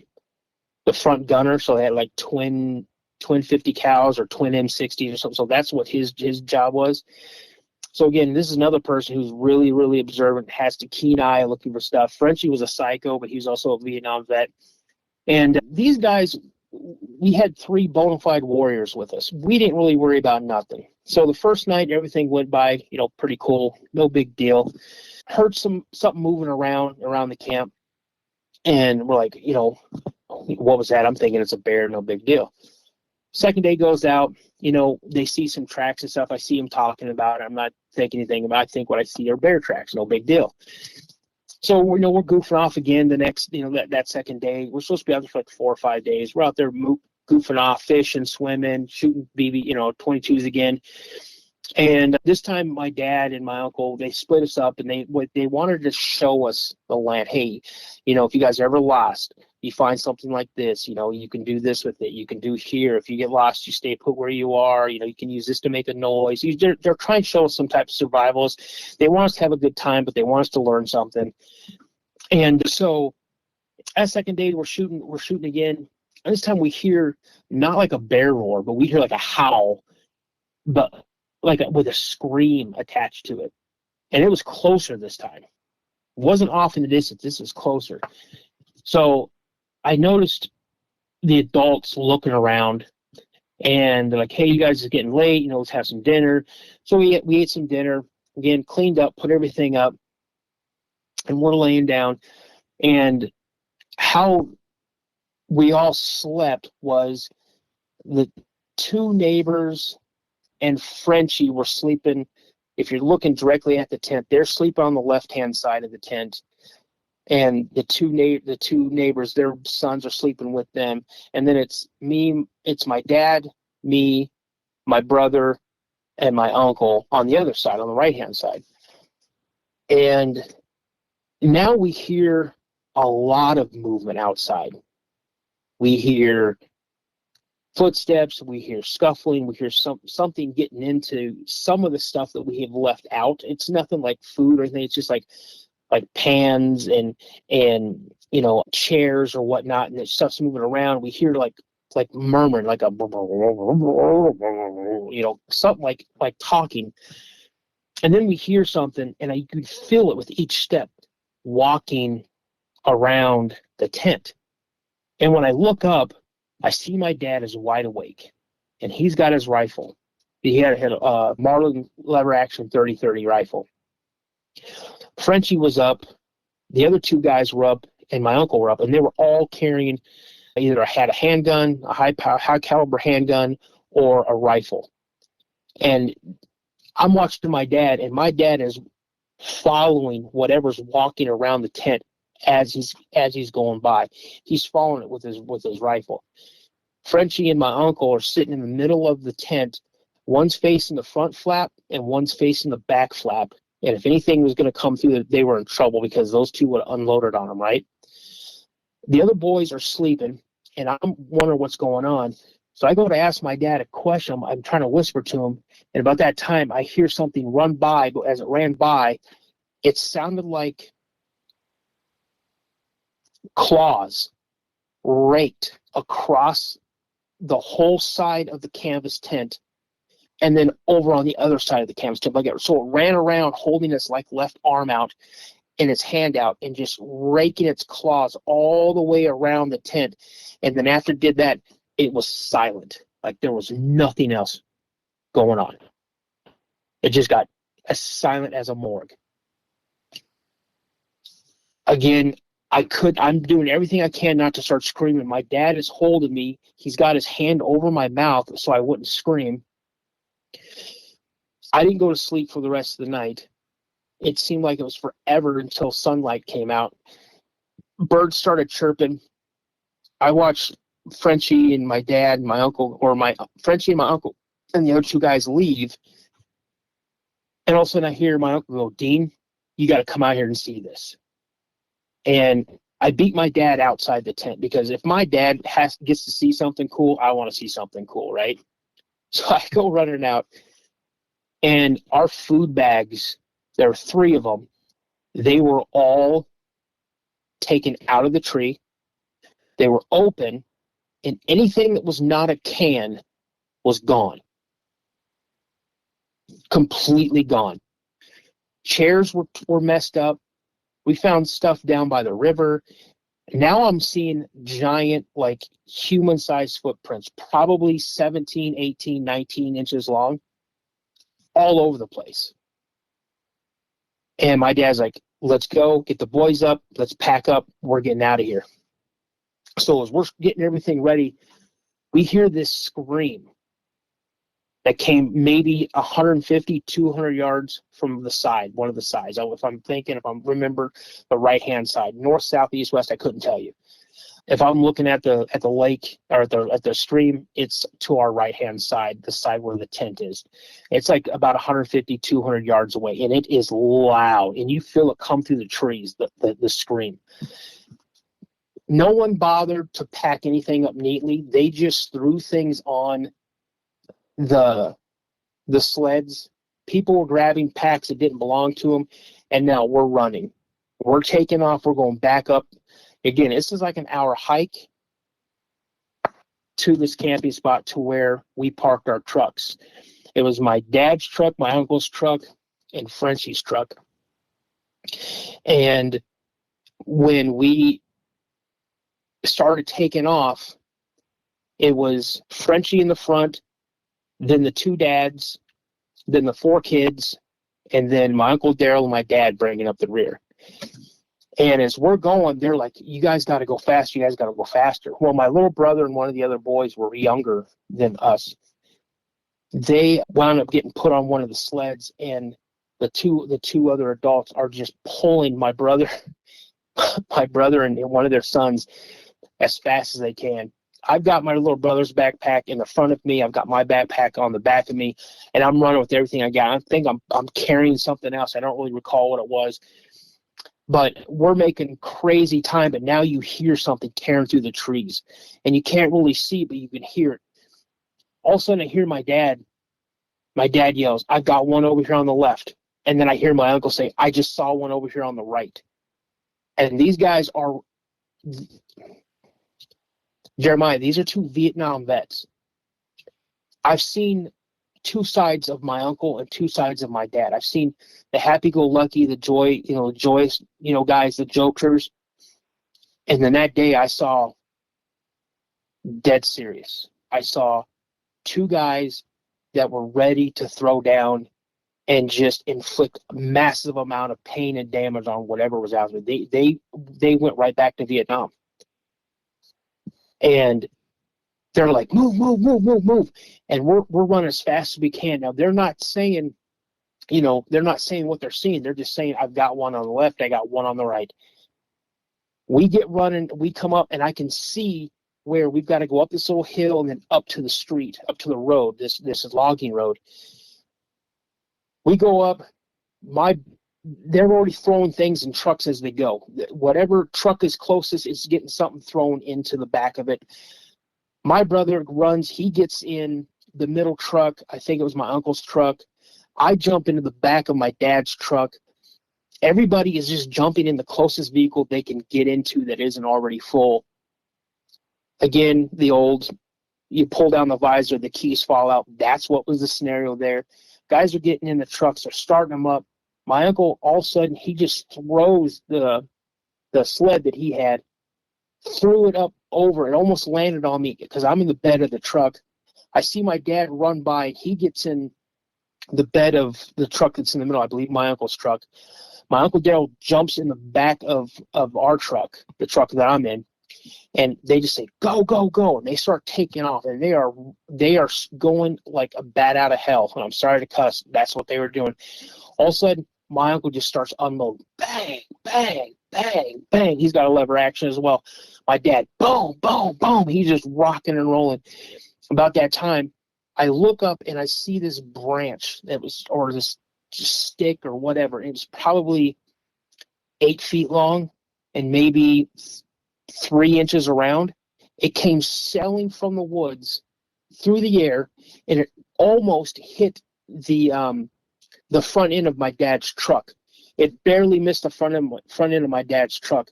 front gunner, so they had like twin 50 cals or twin M60s or something. So that's what his job was. So again, this is another person who's really, really observant, has the keen eye looking for stuff. Frenchie was a psycho, but he was also a Vietnam vet. And these guys, we had 3 bona fide warriors with us. We didn't really worry about nothing. So the first night, everything went by, pretty cool, no big deal. Heard something moving around the camp, and we're like, what was that? I'm thinking it's a bear, no big deal. Second day goes out, they see some tracks and stuff. I see them talking about it. I'm not thinking anything about it. I think what I see are bear tracks, no big deal. So, we're goofing off again the next, that second day. We're supposed to be out there for like 4 or 5 days. We're out there goofing off, fishing, swimming, shooting 22s again. And this time my dad and my uncle, they split us up, and they wanted to show us the land. Hey, if you guys are ever lost, you find something like this, you can do this with it. You can do here. If you get lost, you stay put where you are. You can use this to make a noise. They're trying to show us some type of survivals. They want us to have a good time, but they want us to learn something. And so that second day, we're shooting again. And this time we hear not like a bear roar, but we hear like a howl, but with a scream attached to it. And it was closer this time. It wasn't off in the distance. This was closer. So I noticed the adults looking around, and they're like, hey, you guys are getting late. Let's have some dinner. So we ate some dinner, again, cleaned up, put everything up, and we're laying down. And how we all slept was the 2 neighbors and Frenchie were sleeping. If you're looking directly at the tent, they're sleeping on the left-hand side of the tent. And the two neighbors, their sons are sleeping with them. And then it's my dad, me, my brother, and my uncle on the other side, on the right-hand side. And now we hear a lot of movement outside. We hear footsteps, we hear scuffling, we hear something getting into some of the stuff that we have left out. It's nothing like food or anything. It's just like pans and chairs or whatnot, and the stuff's moving around. We hear like like murmuring, like a, something like talking. And then we hear something, and you could feel it with each step walking around the tent. And when I look up, I see my dad is wide awake, and he's got his rifle. He had a Marlin lever action 30-30 rifle. Frenchie was up, the other two guys were up, and my uncle were up, and they were all carrying either had a handgun, a high caliber handgun, or a rifle. And I'm watching my dad, and my dad is following whatever's walking around the tent as he's going by. He's following it with his rifle. Frenchie and my uncle are sitting in the middle of the tent. One's facing the front flap and one's facing the back flap. And if anything was going to come through, they were in trouble because those two would have unloaded on them, right? The other boys are sleeping, and I'm wondering what's going on. So I go to ask my dad a question. I'm trying to whisper to him. And about that time, I hear something run by. But as it ran by, it sounded like claws raked across the whole side of the canvas tent and then over on the other side of the canvas tent. So it ran around holding its left arm out and its hand out and just raking its claws all the way around the tent. And then after it did that, it was silent. Like there was nothing else going on. It just got as silent as a morgue. Again, I'm doing everything I can not to start screaming. My dad is holding me. He's got his hand over my mouth so I wouldn't scream. I didn't go to sleep for the rest of the night. It seemed like it was forever until sunlight came out. Birds started chirping. I watched Frenchie and my dad and my uncle, Frenchie and my uncle and the other two guys leave. And all of a sudden I hear my uncle go, "Dean, you got to come out here and see this." And I beat my dad outside the tent because if my dad gets to see something cool, I want to see something cool, right? So I go running out, and our food bags, there were 3 of them, they were all taken out of the tree. They were open, and anything that was not a can was gone. Completely gone. Chairs were messed up. We found stuff down by the river. Now I'm seeing giant, human-sized footprints, probably 17, 18, 19 inches long, all over the place. And my dad's like, "Let's go, get the boys up, let's pack up, we're getting out of here." So as we're getting everything ready, we hear this scream that came maybe 150, 200 yards from the side, one of the sides. If I remember the right-hand side, north, south, east, west, I couldn't tell you. If I'm looking at the lake or at the stream, it's to our right-hand side, the side where the tent is. It's like about 150, 200 yards away, and it is loud, and you feel it come through the trees, the scream. No one bothered to pack anything up neatly. They just threw things on the sleds. People were grabbing packs that didn't belong to them, and now we're running. We're taking off. We're going back up. Again, this is like an hour hike to this camping spot to where we parked our trucks. It was my dad's truck, my uncle's truck, and Frenchie's truck. And when we started taking off, it was Frenchie in the front, then the 2 dads, then the 4 kids, and then my Uncle Daryl and my dad bringing up the rear. And as we're going, they're like, "You guys got to go faster. You guys got to go faster." Well, my little brother and one of the other boys were younger than us. They wound up getting put on one of the sleds, and the two other adults are just pulling my brother and one of their sons as fast as they can. I've got my little brother's backpack in the front of me. I've got my backpack on the back of me, and I'm running with everything I got. I think I'm carrying something else. I don't really recall what it was. But we're making crazy time, but now you hear something tearing through the trees. And you can't really see, but you can hear it. All of a sudden, I hear my dad. My dad yells, "I've got one over here on the left." And then I hear my uncle say, "I just saw one over here on the right." And these guys are Jeremiah, these are two Vietnam vets. I've seen two sides of my uncle and two sides of my dad. I've seen the happy-go-lucky, the joyous, guys, the jokers. And then that day I saw dead serious. I saw two guys that were ready to throw down and just inflict a massive amount of pain and damage on whatever was out there. They went right back to Vietnam. And they're like, move. And we're running as fast as we can. Now, they're not saying what they're seeing. They're just saying, I've got one on the left, I got one on the right. We get running, we come up, and I can see where we've got to go up this little hill and then up to the street, up to the road, this logging road. We go up, they're already throwing things in trucks as they go. Whatever truck is closest is getting something thrown into the back of it. My brother runs, he gets in the middle truck. I think it was my uncle's truck. I jump into the back of my dad's truck. Everybody is just jumping in the closest vehicle they can get into that isn't already full. Again, you pull down the visor, the keys fall out. That's what was the scenario there. Guys are getting in the trucks, they're starting them up. My uncle, all of a sudden, he just throws the sled that he had, threw it up over. It almost landed on me because I'm in the bed of the truck. I see my dad run by. He gets in the bed of the truck that's in the middle, I believe my uncle's truck. My Uncle Daryl jumps in the back of our truck, the truck that I'm in, and they just say, go, go, go. And they start taking off, and they are going like a bat out of hell. And I'm sorry to cuss. That's what they were doing. All of a sudden, my uncle just starts unloading. Bang, bang, bang, bang. He's got a lever action as well. My dad, boom, boom, boom. He's just rocking and rolling. About that time, I look up and I see this branch or this stick or whatever. It was probably 8 feet long and maybe 3 inches around. It came sailing from the woods through the air, and it almost hit the front end of my dad's truck. It barely missed the front end of my dad's truck,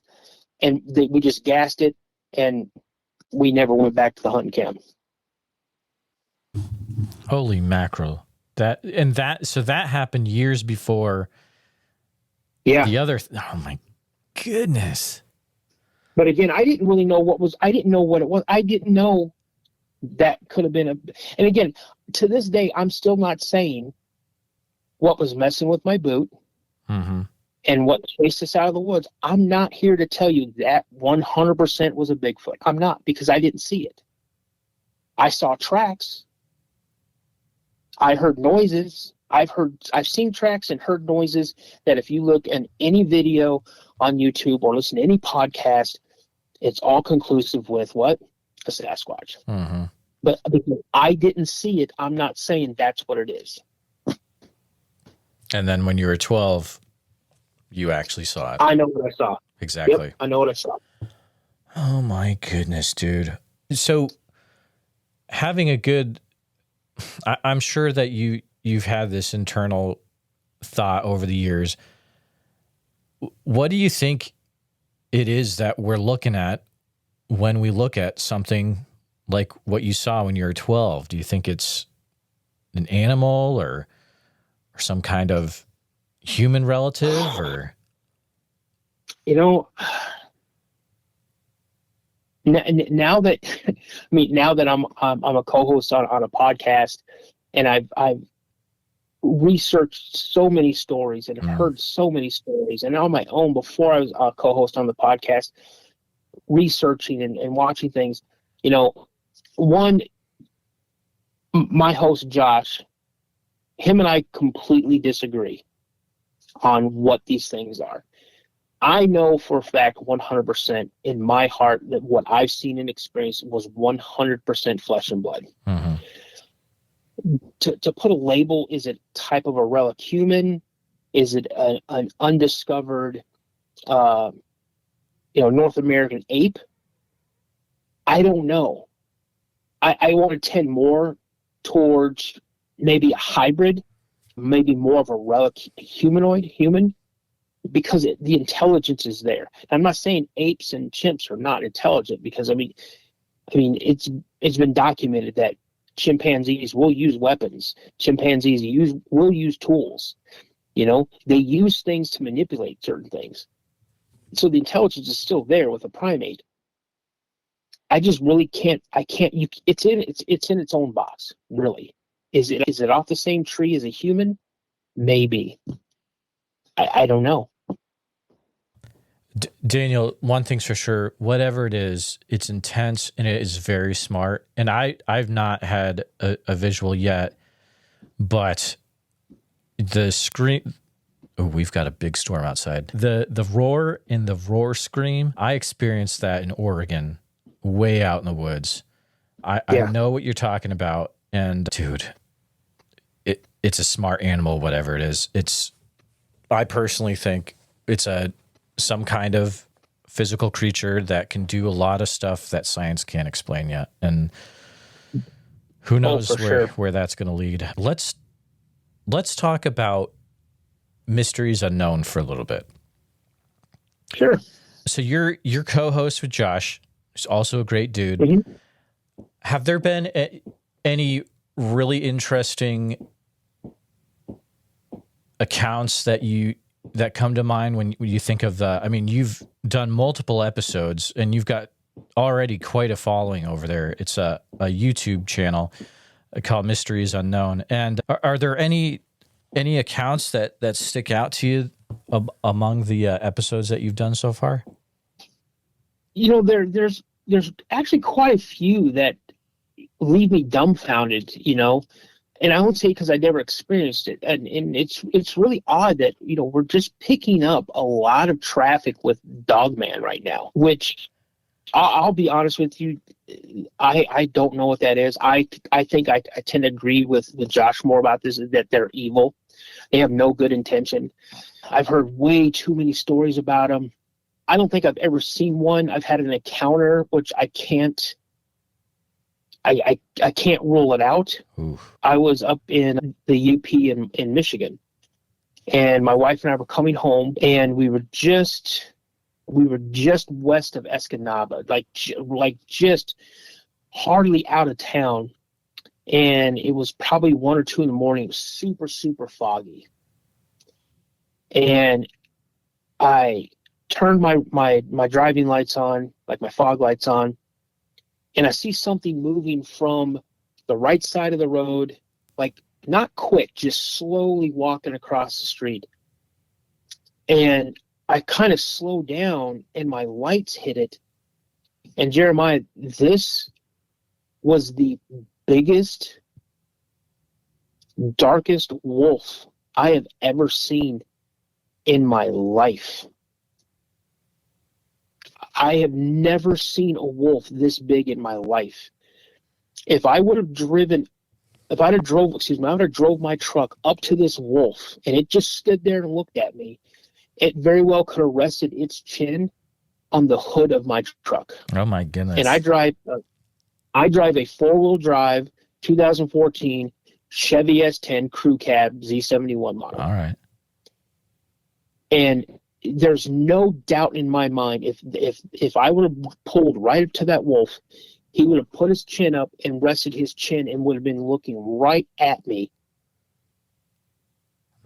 and we just gassed it, and we never went back to the hunting camp. Holy mackerel! So that happened years before. Yeah. The other. Oh my goodness! But again, I didn't really know I didn't know what it was. I didn't know that could have been and again, to this day, I'm still not saying what was messing with my boot and what chased us out of the woods. I'm not here to tell you that 100% was a Bigfoot. I'm not, because I didn't see it. I saw tracks. I heard noises. I've seen tracks and heard noises that if you look at any video on YouTube or listen to any podcast, it's all conclusive with what? A Sasquatch. Mm-hmm. But because I didn't see it, I'm not saying that's what it is. And then when you were 12, you actually saw it. I know what I saw. Exactly. Yep, I know what I saw. Oh my goodness, dude. So having a good, I'm sure that you've had this internal thought over the years. What do you think it is that we're looking at when we look at something like what you saw when you were 12? Do you think it's an animal or some kind of human relative, or? Now that I'm a co-host on a podcast, and I've researched so many stories and heard so many stories, and on my own before I was a co-host on the podcast, researching and watching things. My host Josh, him and I completely disagree on what these things are. I know for a fact 100% in my heart that what I've seen and experienced was 100% flesh and blood. Mm-hmm. To put a label, is it type of a relic human? Is it an undiscovered North American ape? I don't know. I want to tend more towards maybe a hybrid, maybe more of a relic human, because the intelligence is there. I'm not saying apes and chimps are not intelligent, because I mean, it's been documented that chimpanzees will use weapons. Chimpanzees will use tools. You know, they use things to manipulate certain things. So the intelligence is still there with a primate. I just really can't. It's in its own box. Really, is it off the same tree as a human? Maybe. I don't know. Daniel, one thing's for sure, whatever it is, it's intense and it is very smart. And I've not had a visual yet, but the scream, oh, we've got a big storm outside. The roar and the roar scream, I experienced that in Oregon, way out in the woods. I know what you're talking about. And dude, it's a smart animal, whatever it is. I personally think it's some kind of physical creature that can do a lot of stuff that science can't explain yet. And who knows where that's going to lead. Let's talk about Mysteries Unknown for a little bit. Sure. So you're co-host with Josh, who's also a great dude. Mm-hmm. Have there been any really interesting accounts that come to mind when you think of I mean, you've done multiple episodes and you've got already quite a following over there. It's a YouTube channel called Mysteries Unknown. And are there any accounts that stick out to you among the episodes that you've done so far? You know, there's actually quite a few that leave me dumbfounded, you know. And I won't say because I never experienced it. And it's really odd that, you know, we're just picking up a lot of traffic with Dogman right now, which I'll be honest with you, I don't know what that is. I think I tend to agree with Josh more about this, that they're evil. They have no good intention. I've heard way too many stories about them. I don't think I've ever seen one. I've had an encounter, which I can't rule it out. Oof. I was up in the UP in Michigan, and my wife and I were coming home, and we were just west of Escanaba, like just hardly out of town. And it was probably 1 or 2 in the morning. It was super, super foggy. And I turned my driving lights on, like my fog lights on, and I see something moving from the right side of the road, like not quick, just slowly walking across the street. And I kind of slowed down and my lights hit it. And Jeremiah, this was the biggest, darkest wolf I have ever seen in my life. I have never seen a wolf this big in my life. If I would have drove my truck up to this wolf and it just stood there and looked at me, it very well could have rested its chin on the hood of my truck. Oh my goodness. And I drive a 4-wheel drive 2014 Chevy S10 Crew Cab Z71 model. All right. And there's no doubt in my mind if I would have pulled right up to that wolf, he would have put his chin up and rested his chin and would have been looking right at me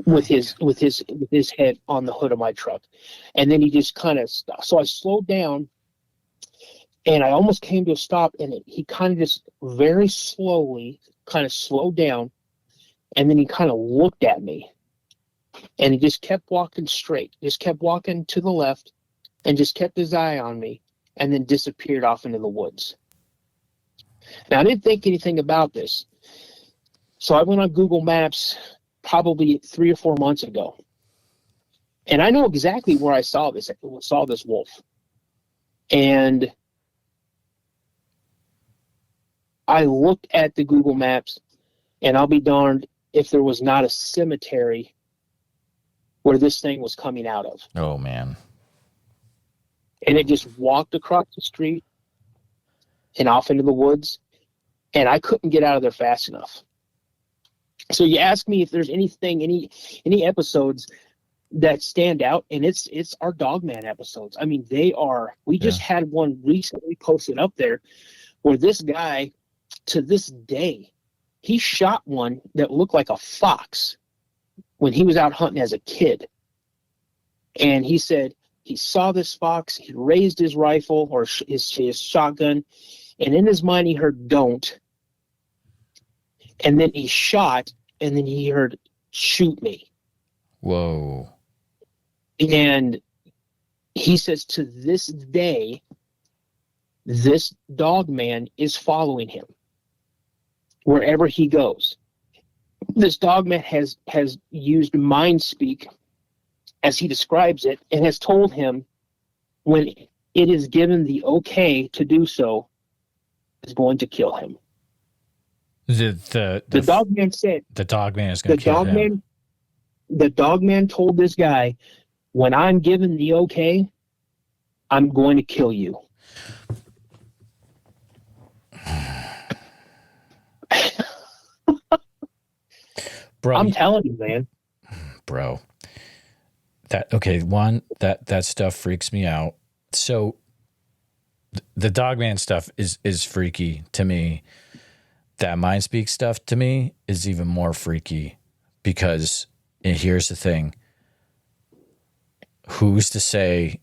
with his head on the hood of my truck. And then he just kind of stopped. So I slowed down and I almost came to a stop, and he kind of just very slowly kind of slowed down, and then he kind of looked at me. And he just kept walking straight, just kept walking to the left, and just kept his eye on me, and then disappeared off into the woods. Now, I didn't think anything about this. So I went on Google Maps probably 3 or 4 months ago. And I know exactly where I saw this wolf. And I looked at the Google Maps, and I'll be darned if there was not a cemetery where this thing was coming out of. Oh, man. And it just walked across the street and off into the woods, and I couldn't get out of there fast enough. So you ask me if there's anything, any episodes that stand out, and it's our Dogman episodes. I mean, we just had one recently posted up there where this guy, to this day, he shot one that looked like a fox when he was out hunting as a kid. And he said he saw this fox, he raised his rifle or his shotgun, and in his mind he heard "don't," and then he shot, and then he heard "shoot me." Whoa. And he says to this day, this Dogman is following him wherever he goes. This Dogman has used mind speak, as he describes it, and has told him when it is given the okay to do so, is going to kill him. The Dogman said the Dogman is going to kill him. The Dogman told this guy, when I'm given the okay, I'm going to kill you. Bro, I'm telling you, man. Bro. That stuff freaks me out. So the Dogman stuff is freaky to me. That mind speak stuff to me is even more freaky because, and here's the thing, who's to say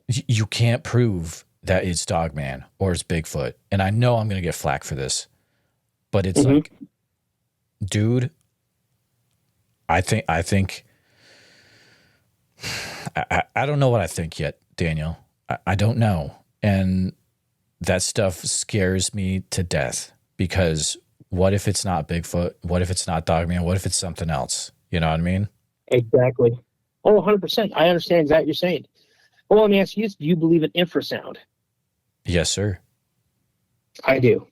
you can't prove that it's Dogman or it's Bigfoot? And I know I'm going to get flack for this, but it's like, dude, I don't know what I think yet, Daniel. I don't know. And that stuff scares me to death because what if it's not Bigfoot? What if it's not Dogman? What if it's something else? You know what I mean? Exactly. Oh, 100%. I understand exactly what you're saying. Well, let me ask you this. Do you believe in infrasound? Yes, sir. I do.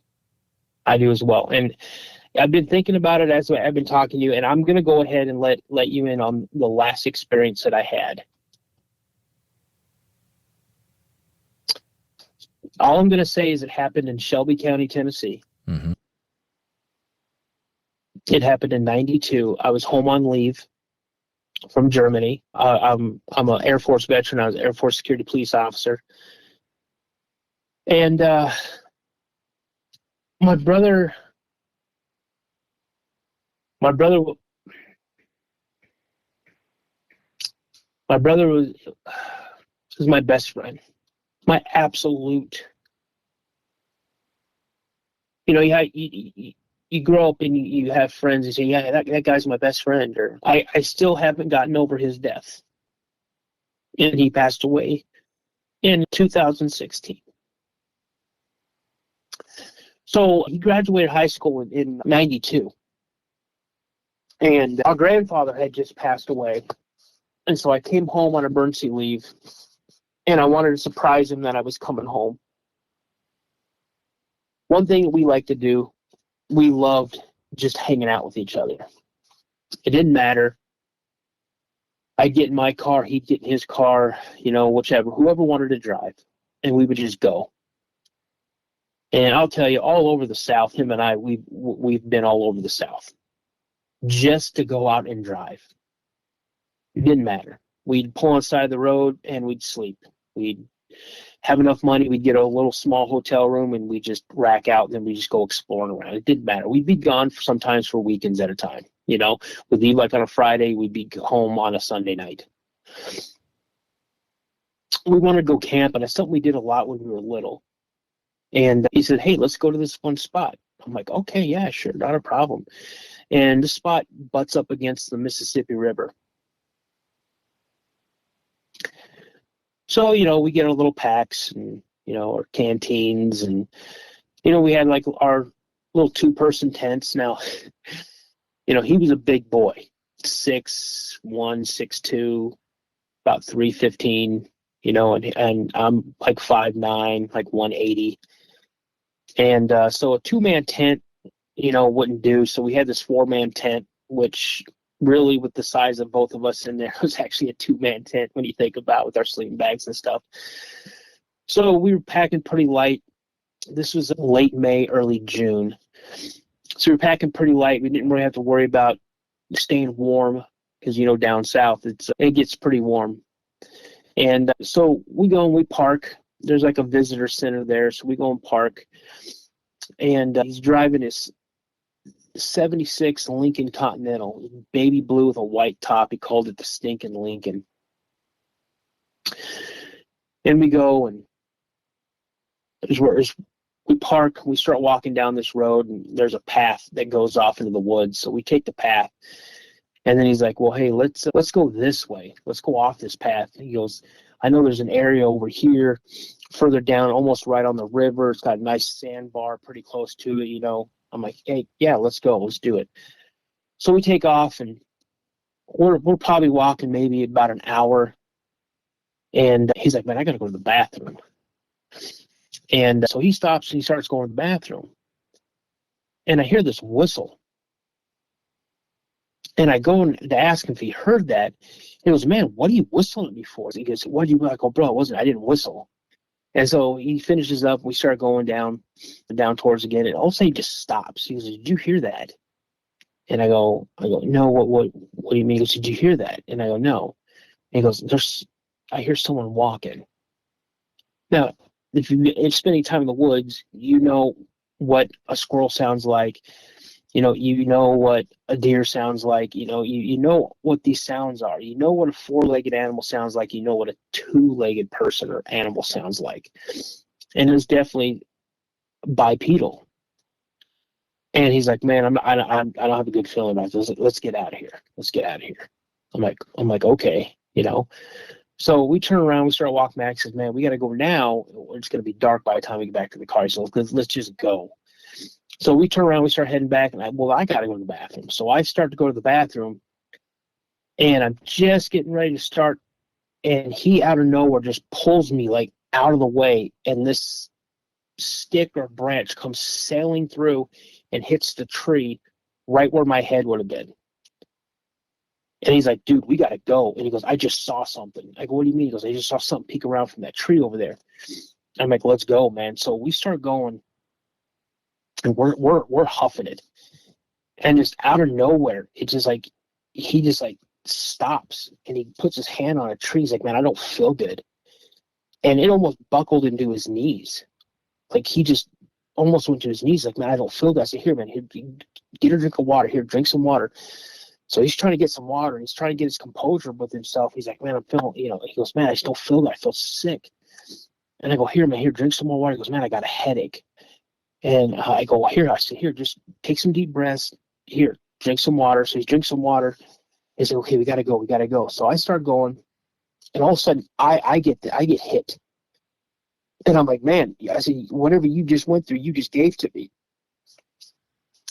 I do as well. And I've been thinking about it as I've been talking to you, and I'm going to go ahead and let you in on the last experience that I had. All I'm going to say is it happened in Shelby County, Tennessee. Mm-hmm. It happened in 92. I was home on leave from Germany. I'm an Air Force veteran. I was an Air Force security police officer. And my brother was my best friend, my absolute. You know, you grow up and you have friends and say, yeah, that guy's my best friend. Or I still haven't gotten over his death, and he passed away in 2016. So he graduated high school in 92. And our grandfather had just passed away. And so I came home on emergency leave, and I wanted to surprise him that I was coming home. One thing that we like to do, we loved just hanging out with each other. It didn't matter. I'd get in my car, he'd get in his car, you know, whichever, whoever wanted to drive. And we would just go. And I'll tell you, all over the South, him and I, we've been all over the South just to go out and drive. It didn't matter. We'd pull on the side of the road and we'd sleep. We'd have enough money, we'd get a little small hotel room and we'd just rack out and then we'd just go exploring around. It didn't matter. We'd be gone sometimes for weekends at a time. You know, we'd leave like on a Friday, we'd be home on a Sunday night. We wanted to go camp, and it's something we did a lot when we were little. And he said, hey, let's go to this one spot. I'm like, okay, yeah, sure, not a problem. And the spot butts up against the Mississippi River. So, you know, we get our little packs and, you know, our canteens and, you know, we had like our little 2-person tents. Now, you know, he was a big boy, 6'1", 6'2", about 315, you know, and I'm like 5'9", like 180. And so a 2-man tent, you know, wouldn't do. So we had this 4-man tent, which really with the size of both of us in there was actually a 2-man tent when you think about with our sleeping bags and stuff. So we were packing pretty light. This was late May, early June. So we were packing pretty light. We didn't really have to worry about staying warm because, you know, down south, it gets pretty warm. And so we go and we park. There's like a visitor center there. So we go and park. and he's driving his 76 Lincoln Continental, baby blue with a white top. He called it the stinking Lincoln. And we go, and we park, we start walking down this road, and there's a path that goes off into the woods. So we take the path, and then he's like, well, hey, let's go this way. Let's go off this path. And he goes, I know there's an area over here further down, almost right on the river. It's got a nice sandbar pretty close to it, you know. I'm like, hey, yeah, let's go. Let's do it. So we take off, and we're probably walking maybe about an hour. And he's like, man, I got to go to the bathroom. And so he stops and he starts going to the bathroom. And I hear this whistle. And I go to ask him if he heard that. He goes, man, what are you whistling at me for? He goes, what do you, I go, bro, I didn't whistle. And so he finishes up. We start going down towards again. And all of a sudden he just stops. He goes, did you hear that? And I go, no, what do you mean? He goes, did you hear that? And I go, no. And he goes, I hear someone walking. Now, if you're spending time in the woods, you know what a squirrel sounds like. You know what a deer sounds like. You know what these sounds are. You know what a four-legged animal sounds like. You know what a two-legged person or animal sounds like. And it was definitely bipedal. And he's like, man, I don't have a good feeling about this. Let's get out of here. Let's get out of here. I'm like, okay, you know. So we turn around, we start walking back. He says, man, we got to go now. It's going to be dark by the time we get back to the car. So let's just go. So we turn around, we start heading back, and I got to go to the bathroom. So I start to go to the bathroom, and I'm just getting ready to start, and he out of nowhere just pulls me like out of the way, and this stick or branch comes sailing through and hits the tree right where my head would have been. And he's like, dude, we got to go. And he goes, I just saw something. I go, what do you mean? He goes, I just saw something peek around from that tree over there. I'm like, let's go, man. So we start going, and we're huffing it. And just out of nowhere, it's just like, he just like stops, and he puts his hand on a tree. He's like, man, I don't feel good. And it almost buckled into his knees. Like, he just almost went to his knees. Like, man, I don't feel good. I said, here, man, here, get a drink of water. Here, drink some water. So he's trying to get some water, and he's trying to get his composure with himself. He's like, man, I'm feeling, he goes, man, I still feel good. I feel sick. And I go, here, man, here, drink some more water. He goes, man, I got a headache. And I go, here, just take some deep breaths. Here, drink some water. So he drinks some water. He said, okay, we got to go. So I start going, and all of a sudden I get hit. And I'm like, man, I said, whatever you just went through, you just gave to me.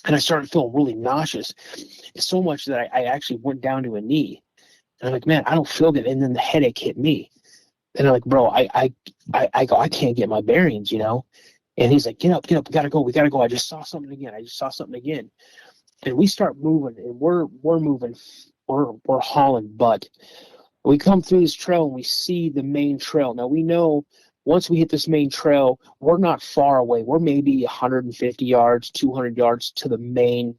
And I started feeling really nauseous, so much that I actually went down to a knee. And I'm like, man, I don't feel good. And then the headache hit me. And I'm like, bro, I go, I can't get my bearings, And he's like, get up, we gotta go. I just saw something again. And we start moving, and we're moving, we're hauling butt. We come through this trail, and we see the main trail. Now we know once we hit this main trail, we're not far away. We're maybe 150 yards, 200 yards to the main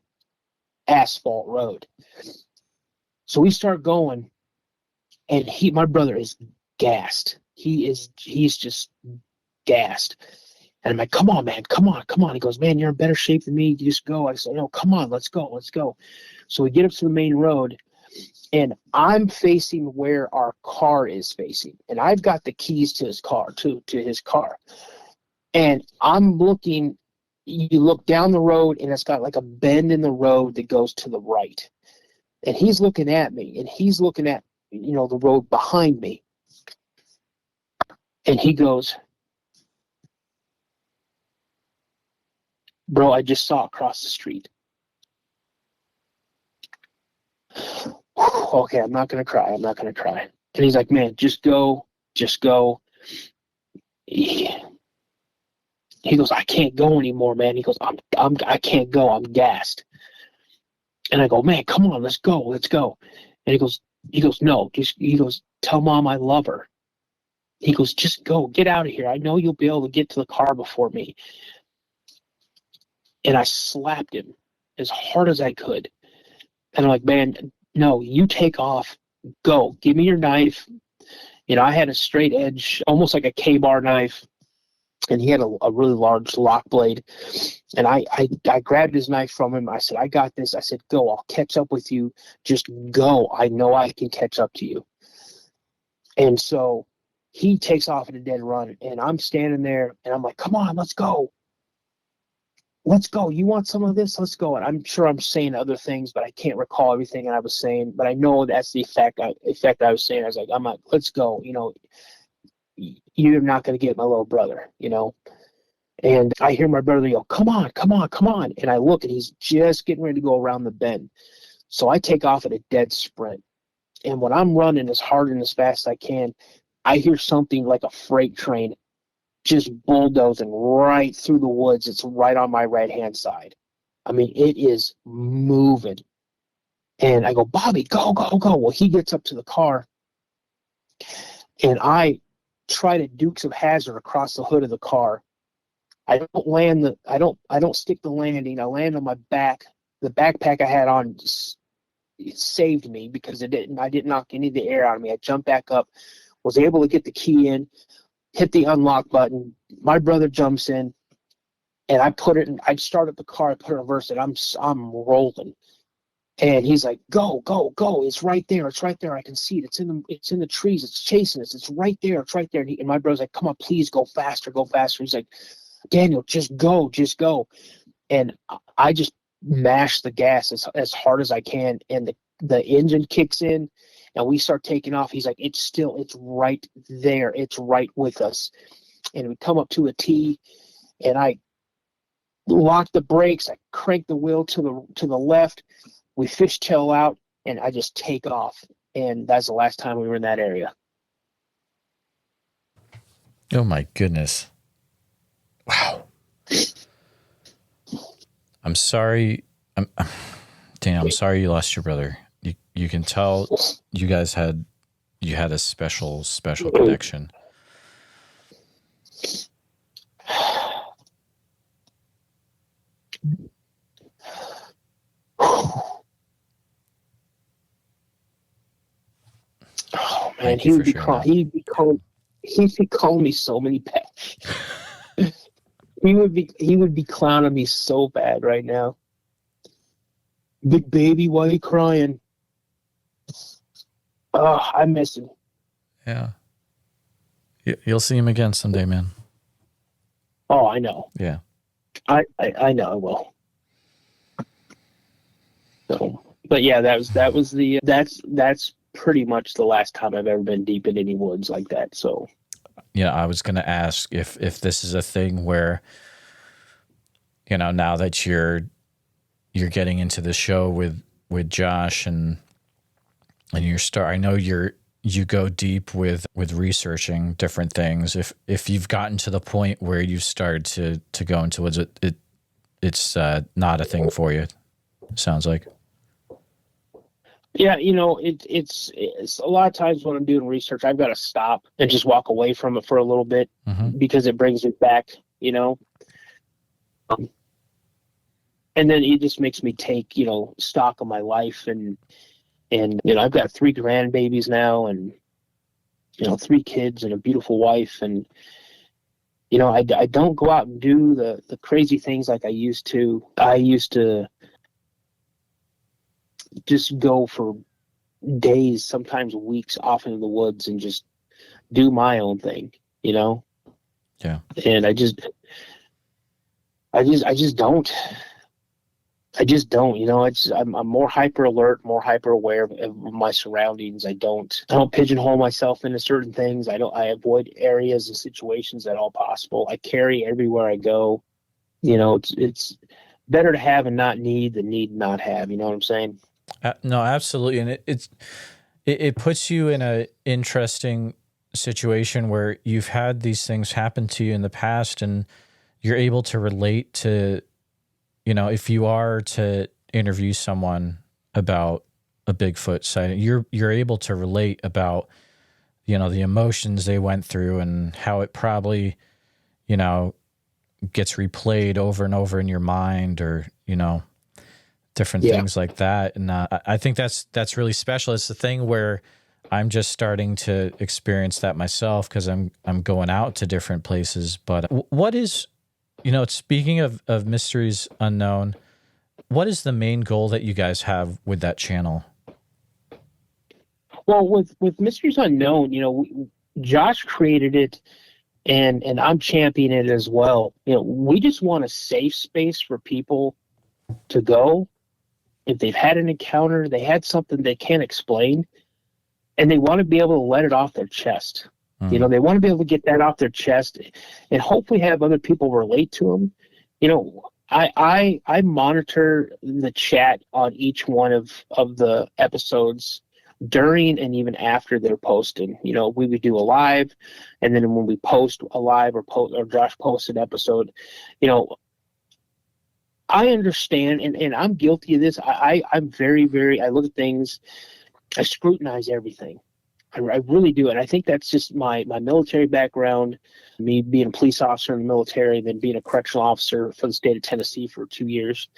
asphalt road. So we start going, and my brother is gassed. He's just gassed. And I'm like, come on, man, come on. He goes, man, you're in better shape than me. You just go. I said, no, come on, let's go. So we get up to the main road, and I'm facing where our car is facing. And I've got the keys to his car, to his car. And I'm looking, you look down the road, and it's got like a bend in the road that goes to the right. And he's looking at me, and he's looking at, the road behind me. And he goes, bro, I just saw across the street. Okay, I'm not going to cry. And he's like, man, just go. He goes, I can't go anymore, man. He goes, I can't go. I'm gassed. And I go, man, come on, let's go. And he goes, no, he goes, tell mom I love her. He goes, just go, get out of here. I know you'll be able to get to the car before me. And I slapped him as hard as I could. And I'm like, man, no, you take off. Go. Give me your knife. I had a straight edge, almost like a K-bar knife. and he had a really large lock blade. And I grabbed his knife from him. I said, I got this. I said, go, I'll catch up with you. Just go. I know I can catch up to you. And so he takes off at a dead run, and I'm standing there, and I'm like, come on, let's go. Let's go. You want some of this? Let's go. And I'm sure I'm saying other things, but I can't recall everything I was saying. But I know that's the effect I was saying. I was like, I'm like, let's go. You know, you're not going to get my little brother, you know. And I hear my brother yell, come on, come on, come on. And I look, and he's just getting ready to go around the bend. So I take off at a dead sprint. And when I'm running as hard and as fast as I can, I hear something like a freight train just bulldozing right through the woods. It's right on my right-hand side. I mean, it is moving. And I go, Bobby, go, go, go. Well, he gets up to the car, and I try to Dukes of Hazzard across the hood of the car. I don't land I don't stick the landing. I land on my back. The backpack I had on, it saved me because I didn't knock any of the air out of me. I jumped back up, was able to get the key in, hit the unlock button. My brother jumps in, and I put it in. I started the car. I put it in reverse, and I'm rolling. And he's like, "Go, go, go! It's right there. It's right there. I can see it. It's in the trees. It's chasing us. It's right there. It's right there." And my brother's like, "Come on, please go faster. Go faster." He's like, "Daniel, just go, just go." And I just mash the gas as hard as I can, and the engine kicks in. And we start taking off. He's like, it's right there. It's right with us. And we come up to a T, and I lock the brakes. I crank the wheel to the left. We fishtail out, and I just take off. And that's the last time we were in that area. Oh, my goodness. Wow. I'm sorry. Daniel, I'm sorry you lost your brother. You can tell you guys had a special connection. Oh man, he'd be calling me so many bad. he would be clowning me so bad right now. Big baby, why are you crying? Oh, I miss him. Yeah. You'll see him again someday, man. Oh, I know. Yeah. I know I will. So, but yeah, that's pretty much the last time I've ever been deep in any woods like that. So, yeah, I was going to ask if this is a thing where, you know, now that you're getting into the show with Josh and I know you go deep with researching different things. If you've gotten to the point where you've started to go into woods, it's not a thing for you. Sounds like. Yeah, you know, it's a lot of times when I'm doing research, I've got to stop and just walk away from it for a little bit because it brings me back, you know. And then it just makes me take, you know, stock of my life and you know, I've got 3 grandbabies now and, you know, 3 kids and a beautiful wife. And, you know, I don't go out and do the crazy things like I used to. I used to just go for days, sometimes weeks off into the woods and just do my own thing, you know? Yeah. And I just don't, you know, I'm more hyper alert, more hyper aware of my surroundings. I don't pigeonhole myself into certain things. I avoid areas and situations at all possible. I carry everywhere I go. You know, it's better to have and not need than need and not have. You know what I'm saying? No, absolutely. And it puts you in a interesting situation where you've had these things happen to you in the past and you're able to relate to, you know, if you are to interview someone about a Bigfoot sighting, you're able to relate about, you know, the emotions they went through and how it probably, you know, gets replayed over and over in your mind or, you know, different things like that. And I think that's really special. It's the thing where I'm just starting to experience that myself because I'm going out to different places. But what is, speaking of Mysteries Unknown, what is the main goal that you guys have with that channel? Well, with Mysteries Unknown, Josh created it, and I'm championing it as well. We just want a safe space for people to go if they've had an encounter, they had something they can't explain, and they want to be able to let it off their chest. They want to be able to get that off their chest and hopefully have other people relate to them. I monitor the chat on each one of the episodes during and even after they're posted. We would do a live, and then when we post a live or Josh posts an episode, I understand, and I'm guilty of this. I'm very, very, I look at things, I scrutinize everything. I really do. And I think that's just my military background, me being a police officer in the military, then being a correctional officer for the state of Tennessee for 2 years,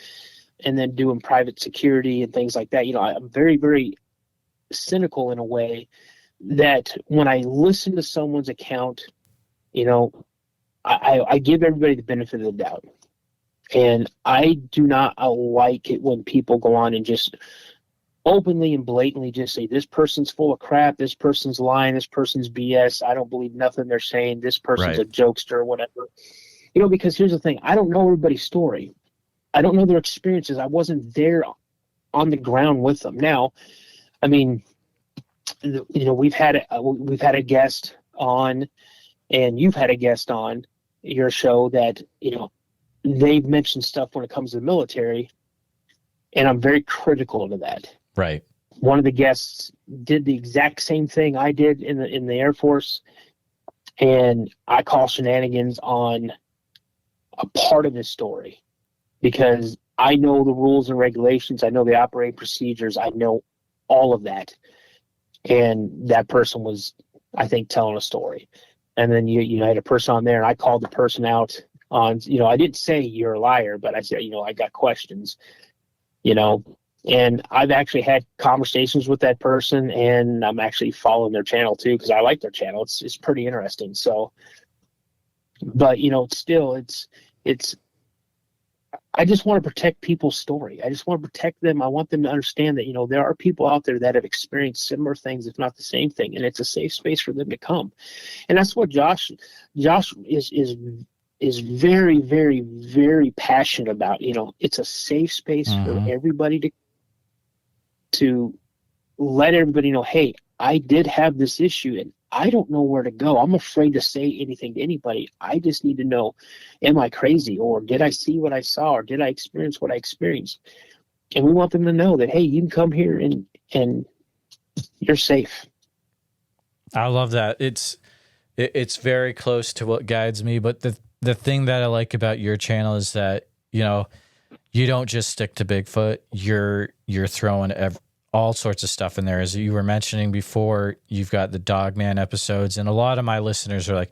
and then doing private security and things like that. I'm very, very cynical in a way that when I listen to someone's account, I give everybody the benefit of the doubt. And I do not like it when people go on and just openly and blatantly just say, this person's full of crap, this person's lying, this person's BS, I don't believe nothing they're saying, this person's a jokester or whatever. Because here's the thing, I don't know everybody's story. I don't know their experiences. I wasn't there on the ground with them. Now, I mean, we've had a guest on, and you've had a guest on your show that, they've mentioned stuff when it comes to the military, and I'm very critical to that. Right. One of the guests did the exact same thing I did in the Air Force, and I call shenanigans on a part of his story because I know the rules and regulations, I know the operating procedures, I know all of that. And that person was, I think, telling a story. And then you had a person on there, and I called the person out on, I didn't say you're a liar, but I said, I got questions, and I've actually had conversations with that person, and I'm actually following their channel too, because I like their channel. It's pretty interesting. So, but still it's, I just want to protect people's story. I just want to protect them. I want them to understand that, there are people out there that have experienced similar things, if not the same thing, and it's a safe space for them to come. And that's what Josh is very, very, very passionate about. It's a safe space for everybody to let everybody know, hey, I did have this issue and I don't know where to go. I'm afraid to say anything to anybody. I just need to know, am I crazy, or did I see what I saw, or did I experience what I experienced? And we want them to know that, hey, you can come here and you're safe. I love that. It's very close to what guides me, but the thing that I like about your channel is that, you don't just stick to Bigfoot. You're throwing all sorts of stuff in there. As you were mentioning before, you've got the Dogman episodes, and a lot of my listeners are like,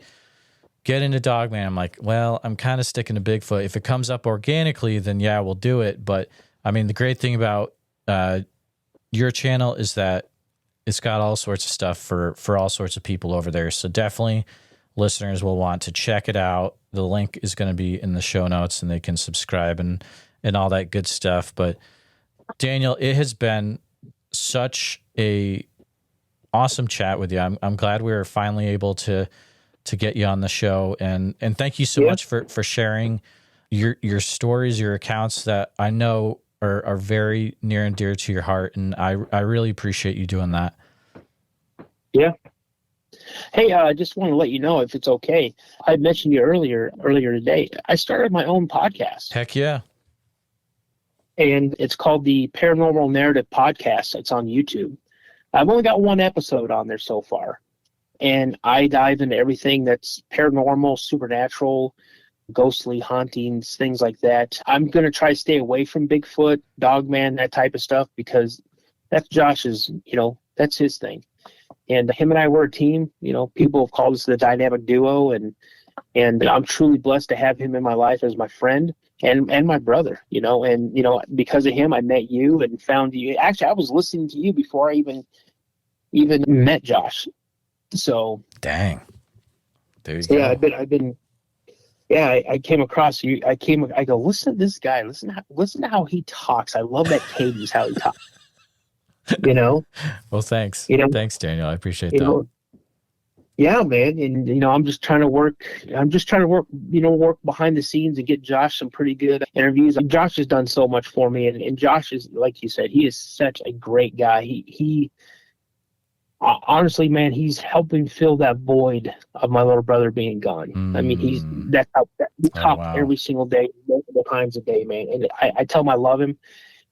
get into Dogman. I'm like, well, I'm kind of sticking to Bigfoot. If it comes up organically, then yeah, we'll do it. But I mean, the great thing about your channel is that it's got all sorts of stuff for all sorts of people over there. So definitely listeners will want to check it out. The link is going to be in the show notes, and they can subscribe and all that good stuff. But Daniel, it has been such a awesome chat with you. I'm glad we were finally able to get you on the show, and thank you so much for sharing your stories, your accounts that I know are very near and dear to your heart, and I really appreciate you doing that. Yeah. Hey, I just want to let you know, if it's okay, I mentioned you earlier today, I started my own podcast. Heck yeah. And it's called the Paranormal Narrative Podcast. It's on YouTube. I've only got one episode on there so far, and I dive into everything that's paranormal, supernatural, ghostly hauntings, things like that. I'm going to try to stay away from Bigfoot, Dogman, that type of stuff, because that's Josh's, that's his thing. And him and I were a team. People have called us the dynamic duo, and I'm truly blessed to have him in my life as my friend and my brother, and because of him, I met you and found you. Actually, I was listening to you before I even even met Josh. So dang, there you go. Yeah, I came across you. I go, listen to this guy. Listen to how he talks. I love that cadence, how he talks. Well, thanks. Thanks, Daniel. I appreciate that. Yeah, man. And, I'm just trying to work, work behind the scenes and get Josh some pretty good interviews. Josh has done so much for me. And Josh is, like you said, he is such a great guy. He honestly, man, he's helping fill that void of my little brother being gone. I mean, that's how we talk every single day, multiple times a day, man. And I tell him I love him.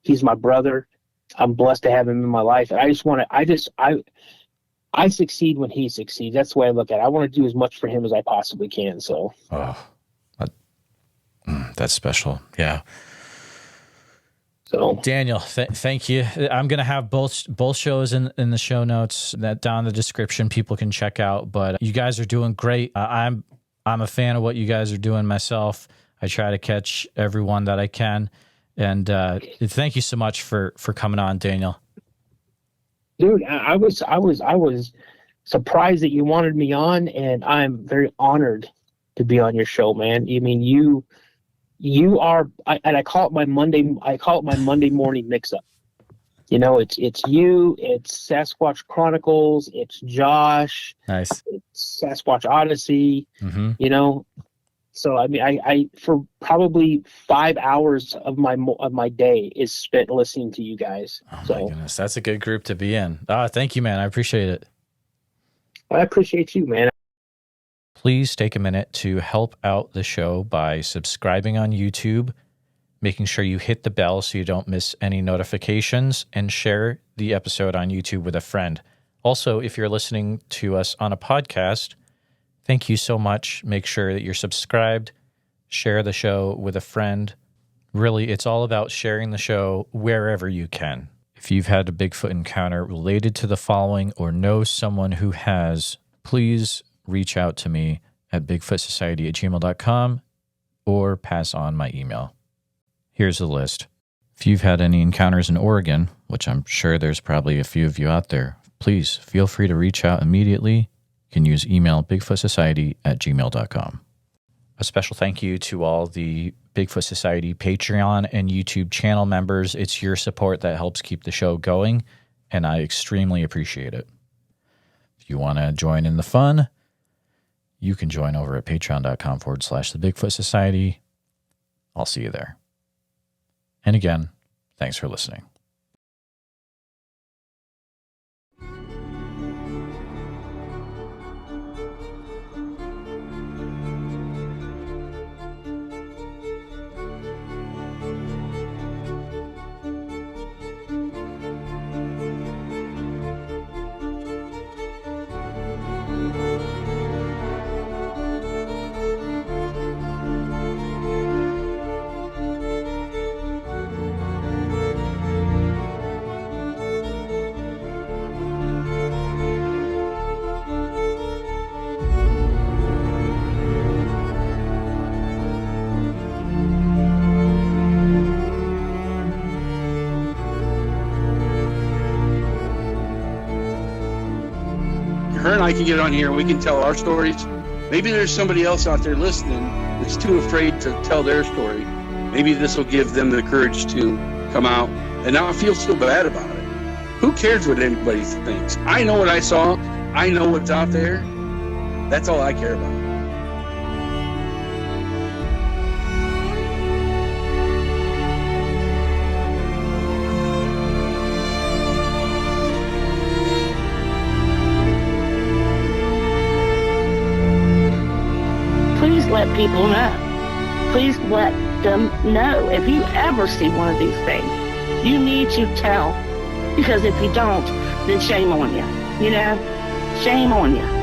He's my brother. I'm blessed to have him in my life. And I succeed when he succeeds. That's the way I look at it. I want to do as much for him as I possibly can. So, that's special. Yeah. So, Daniel, thank you. I'm going to have both shows in the show notes that down in the description people can check out. But you guys are doing great. I'm a fan of what you guys are doing myself. I try to catch everyone that I can. And thank you so much for coming on, Daniel. Dude, I was surprised that you wanted me on, and I'm very honored to be on your show, man. I mean, you are, and I call it my Monday morning mix-up. It's you, it's Sasquatch Chronicles, it's Josh, nice, it's Sasquatch Odyssey. Mm-hmm. So I mean, I for probably 5 hours of my day is spent listening to you guys. Oh my goodness, that's a good group to be in. Thank you, man. I appreciate it. I appreciate you, man. Please take a minute to help out the show by subscribing on YouTube, making sure you hit the bell so you don't miss any notifications, and share the episode on YouTube with a friend. Also, if you're listening to us on a podcast, thank you so much. Make sure that you're subscribed, share the show with a friend. Really, it's all about sharing the show wherever you can. If you've had a Bigfoot encounter related to the following or know someone who has, please reach out to me at bigfootsociety@gmail.com or pass on my email. Here's the list. If you've had any encounters in Oregon, which I'm sure there's probably a few of you out there, please feel free to reach out immediately. You can use email bigfootsociety@gmail.com. A special thank you to all the Bigfoot Society Patreon and YouTube channel members. It's your support that helps keep the show going, and I extremely appreciate it. If you want to join in the fun, you can join over at patreon.com/the Bigfoot Society. I'll see you there. And again, thanks for listening. Her and I can get on here and we can tell our stories. Maybe there's somebody else out there listening that's too afraid to tell their story. Maybe this will give them the courage to come out and not feel so bad about it. Who cares what anybody thinks? I know what I saw. I know what's out there. That's all I care about. Let people know. Please let them know. If you ever see one of these things, you need to tell. Because if you don't, then shame on you. Shame on you.